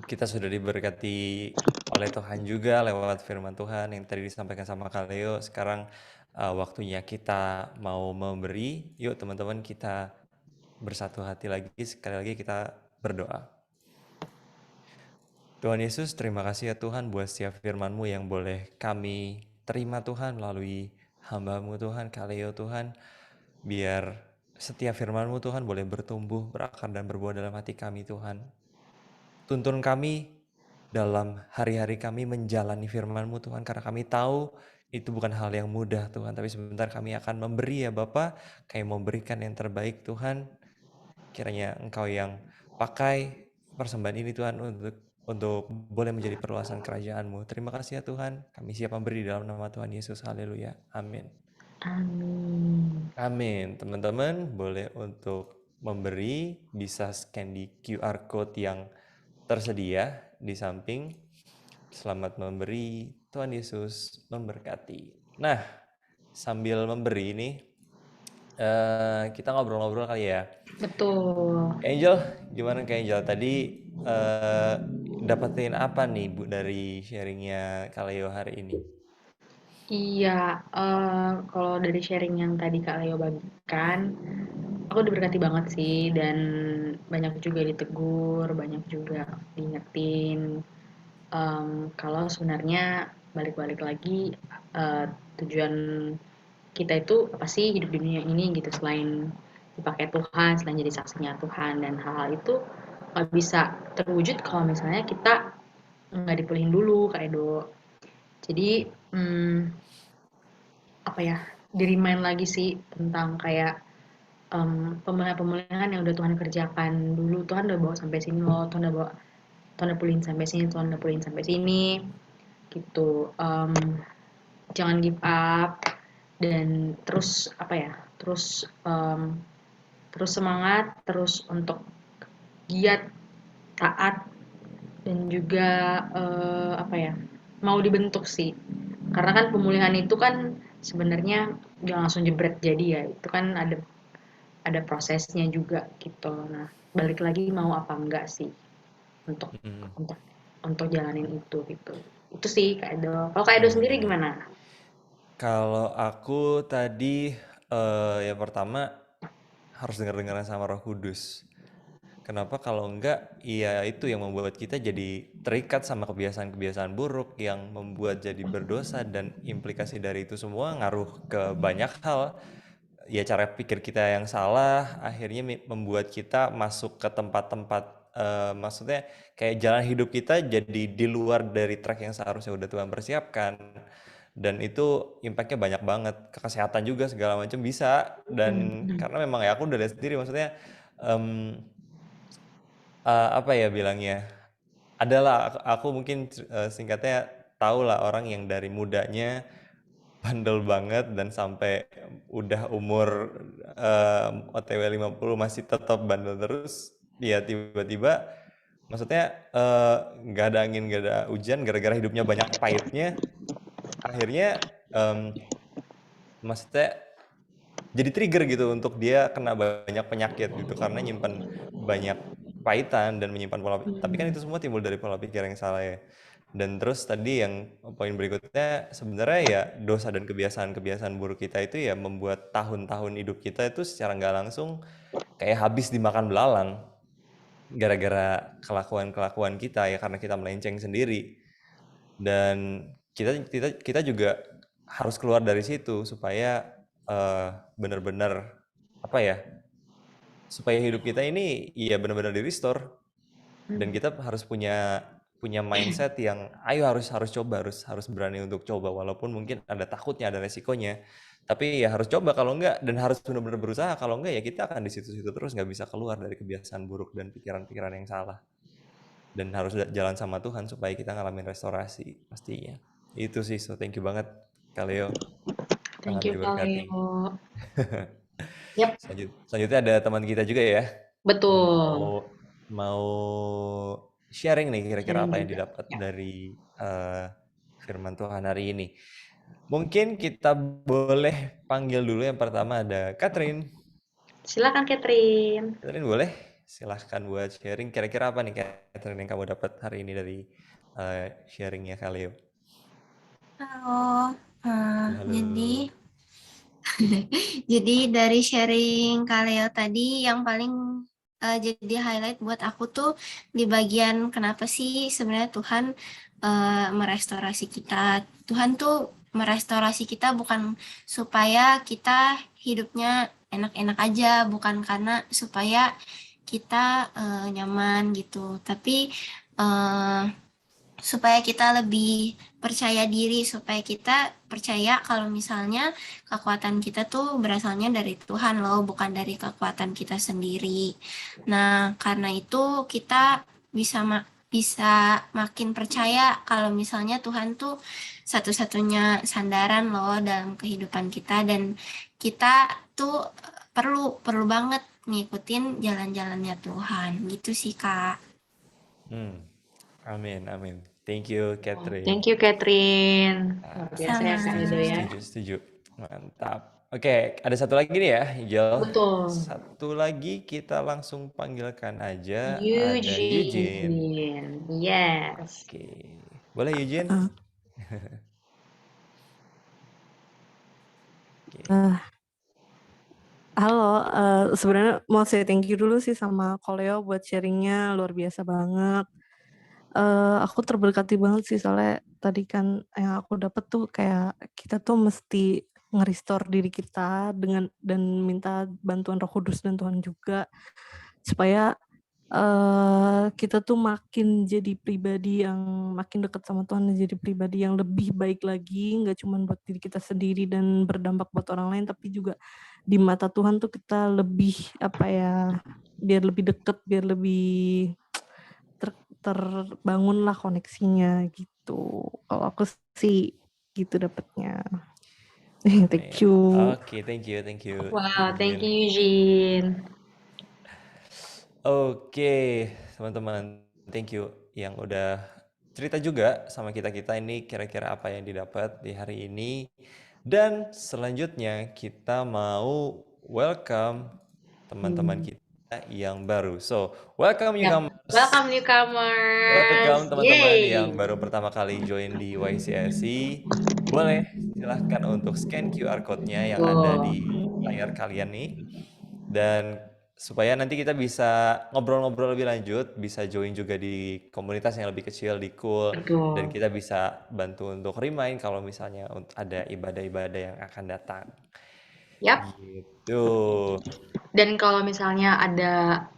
kita sudah diberkati oleh Tuhan juga lewat firman Tuhan yang tadi disampaikan sama Kak Leo. Sekarang waktunya kita mau memberi. Yuk teman-teman, kita bersatu hati lagi. Sekali lagi kita berdoa. Tuhan Yesus, terima kasih ya Tuhan buat setiap firman-Mu yang boleh kami terima Tuhan melalui hamba-Mu Tuhan, Kak Leo Tuhan. Biar setiap firman-Mu Tuhan boleh bertumbuh, berakar dan berbuah dalam hati kami Tuhan. Tuntun kami dalam hari-hari kami menjalani firman-Mu Tuhan, karena kami tahu itu bukan hal yang mudah Tuhan, tapi sebentar kami akan memberi ya Bapa. Kami memberikan yang terbaik Tuhan. Kiranya Engkau yang pakai persembahan ini Tuhan untuk boleh menjadi perluasan kerajaan-Mu. Terima kasih ya Tuhan, kami siap memberi dalam nama Tuhan Yesus. Haleluya. Amin. Amin. Amin. Teman-teman boleh untuk memberi, bisa scan di QR code yang tersedia di samping. Selamat memberi, Tuhan Yesus memberkati. Nah, sambil memberi ini, kita ngobrol-ngobrol kali ya. Betul. Angel, gimana Kak Angel? Tadi dapetin apa nih Bu dari sharingnya Kak Leo hari ini? Iya, kalau dari sharing yang tadi Kak Leo bagikan, aku diberkati banget sih, dan banyak juga ditegur, banyak juga diingetin, kalau sebenarnya balik-balik lagi, tujuan kita itu apa sih hidup di dunia ini gitu, selain dipakai Tuhan, selain jadi saksinya Tuhan, dan hal-hal itu nggak bisa terwujud kalau misalnya kita nggak dipulihin dulu, Kak Edo. Jadi, apa ya, di-remind lagi sih tentang kayak pemulihan-pemulihan yang udah Tuhan kerjakan dulu. Tuhan udah bawa sampai sini loh, Tuhan udah pulihin sampai sini, Tuhan udah pulihin sampai sini, gitu. Jangan give up, dan terus apa ya, terus semangat, terus untuk giat, taat, dan juga apa ya, mau dibentuk sih. Karena kan pemulihan itu kan sebenarnya jangan langsung jebret jadi ya, itu kan ada prosesnya juga gitu. Nah, balik lagi mau apa enggak sih untuk jalanin itu gitu. Itu sih Kak Edo. Kalau Kak Edo sendiri gimana? Kalau aku tadi yang pertama harus dengar-dengaran sama Roh Kudus. Kenapa kalau enggak, ya itu yang membuat kita jadi terikat sama kebiasaan-kebiasaan buruk yang membuat jadi berdosa, dan implikasi dari itu semua ngaruh ke banyak hal. Ya cara pikir kita yang salah akhirnya membuat kita masuk ke tempat-tempat, maksudnya kayak jalan hidup kita jadi di luar dari track yang seharusnya udah Tuhan persiapkan. Dan itu impactnya banyak banget, ke kesehatan juga segala macam bisa. Dan karena memang ya aku udah lihat sendiri, maksudnya apa ya bilangnya, adalah aku mungkin singkatnya tahu lah orang yang dari mudanya bandel banget dan sampai udah umur OTW 50 masih tetap bandel terus. Ya tiba-tiba, maksudnya nggak ada angin nggak ada hujan, gara-gara hidupnya banyak pahitnya, akhirnya maksudnya jadi trigger gitu untuk dia kena banyak penyakit gitu, karena nyimpan banyak pahitan dan menyimpan pola. Tapi kan itu semua timbul dari pola pikir yang salah ya. Dan terus tadi yang poin berikutnya, sebenarnya ya dosa dan kebiasaan-kebiasaan buruk kita itu ya membuat tahun-tahun hidup kita itu secara nggak langsung kayak habis dimakan belalang gara-gara kelakuan-kelakuan kita ya, karena kita melenceng sendiri. Dan kita juga harus keluar dari situ supaya benar-benar apa ya, supaya hidup kita ini ya benar-benar di restore. Dan kita harus punya mindset yang ayo harus coba, harus berani untuk coba, walaupun mungkin ada takutnya, ada resikonya, tapi ya harus coba. Kalau enggak, dan harus benar-benar berusaha, kalau enggak ya kita akan di situ-situ terus, nggak bisa keluar dari kebiasaan buruk dan pikiran-pikiran yang salah. Dan harus jalan sama Tuhan supaya kita ngalamin restorasi pastinya. Itu sih, so thank you banget Kaleo. Thank you Diberkati. Kaleo. Yap. Selanjutnya ada teman kita juga ya. Betul. Mau sharing nih kira-kira Sharing apa yang juga, didapat ya. dari firman Tuhan hari ini. Mungkin kita boleh panggil dulu, yang pertama ada Catherine. Silakan Catherine. Catherine boleh silahkan buat sharing, kira-kira apa nih Catherine yang kamu dapat hari ini dari sharingnya Kaleo. Halo, Halo. jadi dari sharing Kaleo tadi yang paling jadi highlight buat aku tuh di bagian kenapa sih sebenarnya Tuhan merestorasi kita. Tuhan tuh merestorasi kita bukan supaya kita hidupnya enak-enak aja, bukan karena supaya kita nyaman gitu, tapi supaya kita lebih percaya diri, supaya kita percaya kalau misalnya kekuatan kita tuh berasalnya dari Tuhan loh, bukan dari kekuatan kita sendiri. Nah, karena itu kita bisa makin percaya kalau misalnya Tuhan tuh satu-satunya sandaran loh dalam kehidupan kita, dan kita tuh perlu banget ngikutin jalan-jalannya Tuhan. Gitu sih, Kak. Amin. Thank you Catherine. Thank you Catherine. Luar biasa ya Kak Edo ya. Setuju. Mantap. Oke, ada satu lagi nih ya, Ijel. Betul. Satu lagi kita langsung panggilkan aja. Ada Eugene. Yes. Oke. Boleh Eugene? Halo, sebenarnya mau say thank you dulu sih sama Kaleo buat sharingnya, luar biasa banget. Aku terberkati banget sih, soalnya tadi kan yang aku dapet tuh kayak kita tuh mesti nge-restore diri kita dan minta bantuan Roh Kudus dan Tuhan juga, supaya kita tuh makin jadi pribadi yang makin dekat sama Tuhan, dan jadi pribadi yang lebih baik lagi, nggak cuma buat diri kita sendiri dan berdampak buat orang lain, tapi juga di mata Tuhan tuh kita lebih biar lebih deket, biar lebih terbangun lah koneksinya gitu. Kalau aku sih gitu dapetnya. Thank you. Oke, thank you. Wow, thank you Eugene. Oke, teman-teman, thank you yang udah cerita juga sama kita ini kira-kira apa yang didapat di hari ini. Dan selanjutnya kita mau welcome teman-teman kita yang baru. So, welcome newcomers. Welcome newcomers. Welcome teman-teman yang baru pertama kali join di YCSC. Boleh silahkan untuk scan QR code-nya yang ada di layar kalian nih. Dan supaya nanti kita bisa ngobrol-ngobrol lebih lanjut, bisa join juga di komunitas yang lebih kecil di Cool, dan Betul. kita bisa bantu untuk remind kalau misalnya ada ibadah-ibadah yang akan datang. Yap. Gitu. Dan kalau misalnya ada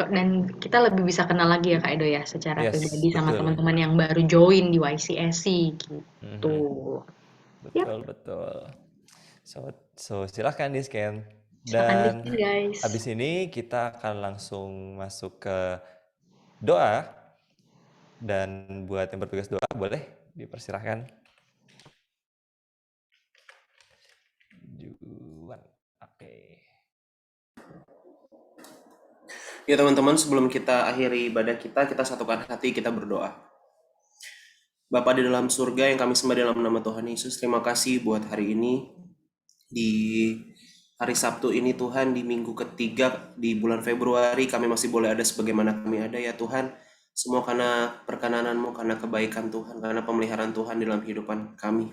dan kita lebih bisa kenal lagi ya Kak Edo ya secara Yes, pribadi sama betul. teman-teman yang baru join di YCSC gitu. Betul. So silahkan di-scan. Silakan Dan di-scan, guys. habis ini kita akan langsung masuk ke doa. Dan buat yang bertugas doa boleh dipersilahkan. Oke. Ya teman-teman, sebelum kita akhiri ibadah kita satukan hati, kita berdoa. Bapa di dalam surga yang kami sembah dalam nama Tuhan Yesus, terima kasih buat hari ini. Di hari Sabtu ini Tuhan, di minggu ketiga di bulan Februari, kami masih boleh ada sebagaimana kami ada ya Tuhan. Semua karena perkenanan-Mu, karena kebaikan Tuhan, karena pemeliharaan Tuhan dalam kehidupan kami.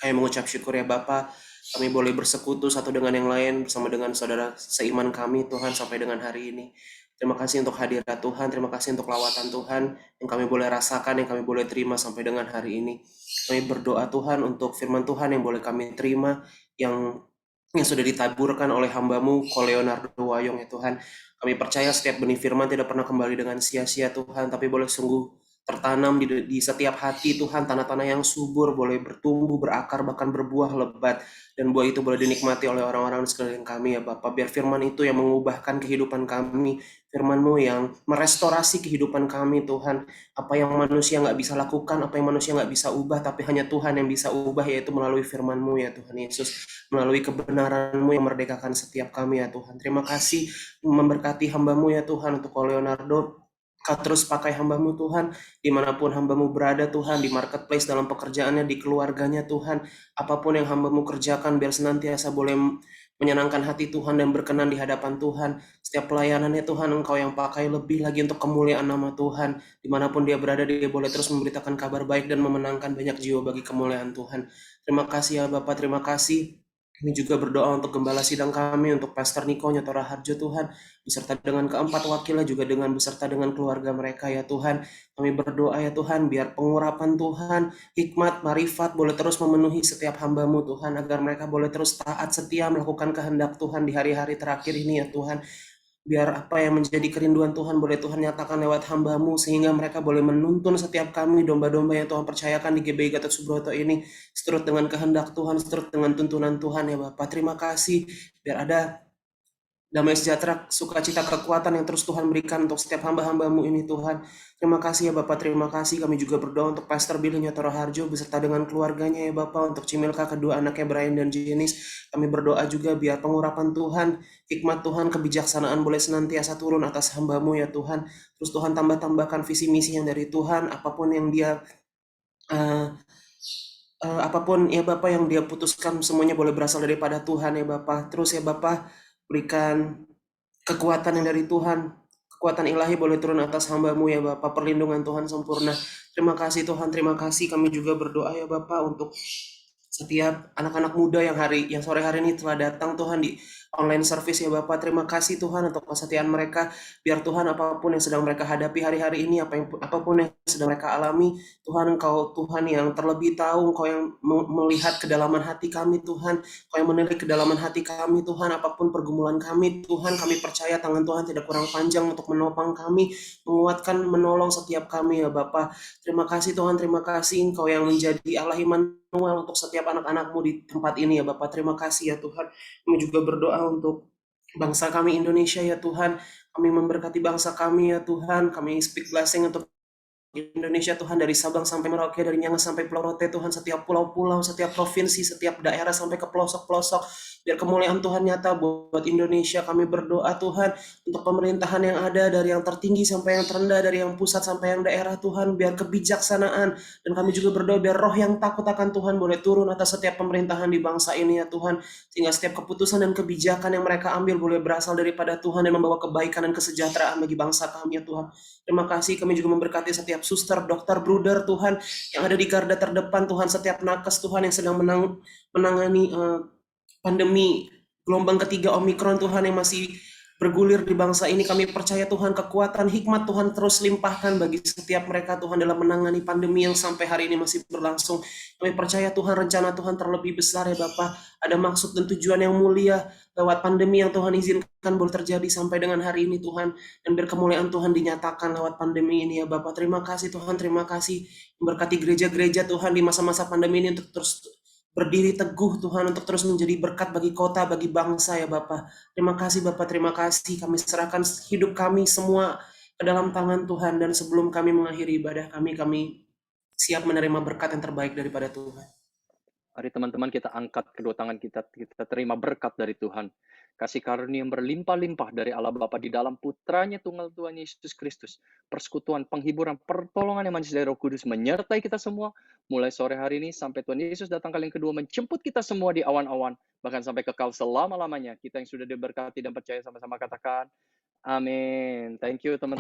Kami mengucap syukur ya Bapa, kami boleh bersekutu satu dengan yang lain bersama dengan saudara seiman kami Tuhan sampai dengan hari ini. Terima kasih untuk hadirat Tuhan, terima kasih untuk lawatan Tuhan yang kami boleh rasakan, yang kami boleh terima sampai dengan hari ini. Kami berdoa Tuhan untuk firman Tuhan yang boleh kami terima, yang sudah ditaburkan oleh hamba-Mu, Ko Leonardo Wayong ya Tuhan. Kami percaya setiap benih firman tidak pernah kembali dengan sia-sia Tuhan, tapi boleh sungguh tertanam di setiap hati Tuhan, tanah-tanah yang subur, boleh bertumbuh, berakar, bahkan berbuah lebat. Dan buah itu boleh dinikmati oleh orang-orang di sekeliling kami ya Bapak. Biar firman itu yang mengubahkan kehidupan kami, firman-Mu yang merestorasi kehidupan kami Tuhan. Apa yang manusia nggak bisa lakukan, apa yang manusia nggak bisa ubah, tapi hanya Tuhan yang bisa ubah, yaitu melalui firman-Mu ya Tuhan Yesus. Melalui kebenaran-Mu yang merdekakan setiap kami ya Tuhan. Terima kasih memberkati hamba-Mu ya Tuhan, untuk Ko Leonardo. Kau terus pakai hamba-Mu Tuhan, dimanapun hamba-Mu berada Tuhan, di marketplace, dalam pekerjaannya, di keluarganya Tuhan. Apapun yang hamba-Mu kerjakan, biar senantiasa boleh menyenangkan hati Tuhan dan berkenan di hadapan Tuhan. Setiap pelayanannya Tuhan, Engkau yang pakai lebih lagi untuk kemuliaan nama Tuhan. Dimanapun dia berada, dia boleh terus memberitakan kabar baik dan memenangkan banyak jiwa bagi kemuliaan Tuhan. Terima kasih ya Bapak, terima kasih. Kami juga berdoa untuk gembala sidang kami, untuk Pastor Niko Nyotora Harjo Tuhan, beserta dengan keempat wakilnya, juga beserta dengan keluarga mereka ya Tuhan. Kami berdoa ya Tuhan, biar pengurapan Tuhan, hikmat, marifat boleh terus memenuhi setiap hamba-Mu Tuhan, agar mereka boleh terus taat setia melakukan kehendak Tuhan di hari-hari terakhir ini ya Tuhan. Biar apa yang menjadi kerinduan Tuhan boleh Tuhan nyatakan lewat hamba-Mu, sehingga mereka boleh menuntun setiap kami, domba-domba yang Tuhan percayakan di GBI Gatot Subroto ini, seturut dengan kehendak Tuhan, seturut dengan tuntunan Tuhan ya Bapak. Terima kasih, biar ada damai sejahtera, sukacita, kekuatan yang terus Tuhan berikan untuk setiap hamba-hamba-Mu ini Tuhan. Terima kasih ya Bapak, terima kasih. Kami juga berdoa untuk Pastor Billy Nyotora Harjo beserta dengan keluarganya ya Bapak, untuk Cimilka, kedua anaknya Brian dan Jenis. Kami berdoa juga biar pengurapan Tuhan, hikmat Tuhan, kebijaksanaan boleh senantiasa turun atas hamba-Mu ya Tuhan. Terus Tuhan tambah-tambahkan visi misi yang dari Tuhan, apapun yang dia apapun ya Bapak yang dia putuskan, semuanya boleh berasal daripada Tuhan ya Bapak. Terus ya Bapak, berikan kekuatan yang dari Tuhan, kekuatan ilahi boleh turun atas hamba-Mu ya Bapak, perlindungan Tuhan sempurna. Terima kasih Tuhan, terima kasih. Kami juga berdoa ya Bapak untuk setiap anak-anak muda yang sore hari ini telah datang Tuhan di online service ya Bapak. Terima kasih Tuhan untuk kesetiaan mereka. Biar Tuhan apapun yang sedang mereka hadapi hari-hari ini, apapun yang sedang mereka alami, Tuhan Engkau Tuhan yang terlebih tahu, Engkau yang melihat kedalaman hati kami Tuhan, Engkau yang menilai kedalaman hati kami Tuhan, apapun pergumulan kami Tuhan, kami percaya tangan Tuhan tidak kurang panjang untuk menopang kami, menguatkan, menolong setiap kami ya Bapak. Terima kasih Tuhan, terima kasih Engkau yang menjadi Allah Immanuel untuk setiap anak-anak-Mu di tempat ini ya Bapak. Terima kasih ya Tuhan. Kami juga berdoa untuk bangsa kami Indonesia ya Tuhan. Kami memberkati bangsa kami ya Tuhan. Kami speak blessing untuk Indonesia Tuhan, dari Sabang sampai Merauke, dari Niangas sampai Pulau Rote Tuhan, setiap pulau-pulau, setiap provinsi, setiap daerah sampai ke pelosok-pelosok, biar kemuliaan Tuhan nyata buat Indonesia. Kami berdoa Tuhan untuk pemerintahan yang ada, dari yang tertinggi sampai yang terendah, dari yang pusat sampai yang daerah Tuhan, biar kebijaksanaan, dan kami juga berdoa biar roh yang takut akan Tuhan boleh turun atas setiap pemerintahan di bangsa ini ya Tuhan, sehingga setiap keputusan dan kebijakan yang mereka ambil boleh berasal daripada Tuhan dan membawa kebaikan dan kesejahteraan bagi bangsa kami ya Tuhan. Terima kasih. Kami juga memberkati setiap suster, dokter, bruder Tuhan yang ada di garda terdepan Tuhan, setiap nakes Tuhan yang sedang menangani pandemi gelombang ketiga Omikron Tuhan yang masih bergulir di bangsa ini, kami percaya Tuhan kekuatan hikmat Tuhan terus limpahkan bagi setiap mereka Tuhan dalam menangani pandemi yang sampai hari ini masih berlangsung. Kami percaya Tuhan rencana Tuhan terlebih besar ya Bapa, ada maksud dan tujuan yang mulia lewat pandemi yang Tuhan izinkan boleh terjadi sampai dengan hari ini Tuhan, dan berkemuliaan Tuhan dinyatakan lewat pandemi ini ya Bapa. Terima kasih Tuhan, terima kasih memberkati gereja-gereja Tuhan di masa-masa pandemi ini untuk terus berdiri teguh Tuhan, untuk terus menjadi berkat bagi kota, bagi bangsa ya Bapa. Terima kasih Bapak, terima kasih. Kami serahkan hidup kami semua ke dalam tangan Tuhan, dan sebelum kami mengakhiri ibadah kami siap menerima berkat yang terbaik daripada Tuhan. Mari teman-teman kita angkat kedua tangan kita terima berkat dari Tuhan. Kasih karunia yang berlimpah-limpah dari Allah Bapa di dalam putranya tunggal Tuhan Yesus Kristus. Persekutuan, penghiburan, pertolongan yang manis dari Roh Kudus menyertai kita semua. Mulai sore hari ini sampai Tuhan Yesus datang kali yang kedua menjemput kita semua di awan-awan. Bahkan sampai kekal selama-lamanya. Kita yang sudah diberkati dan percaya sama-sama katakan, amin. Thank you teman-teman.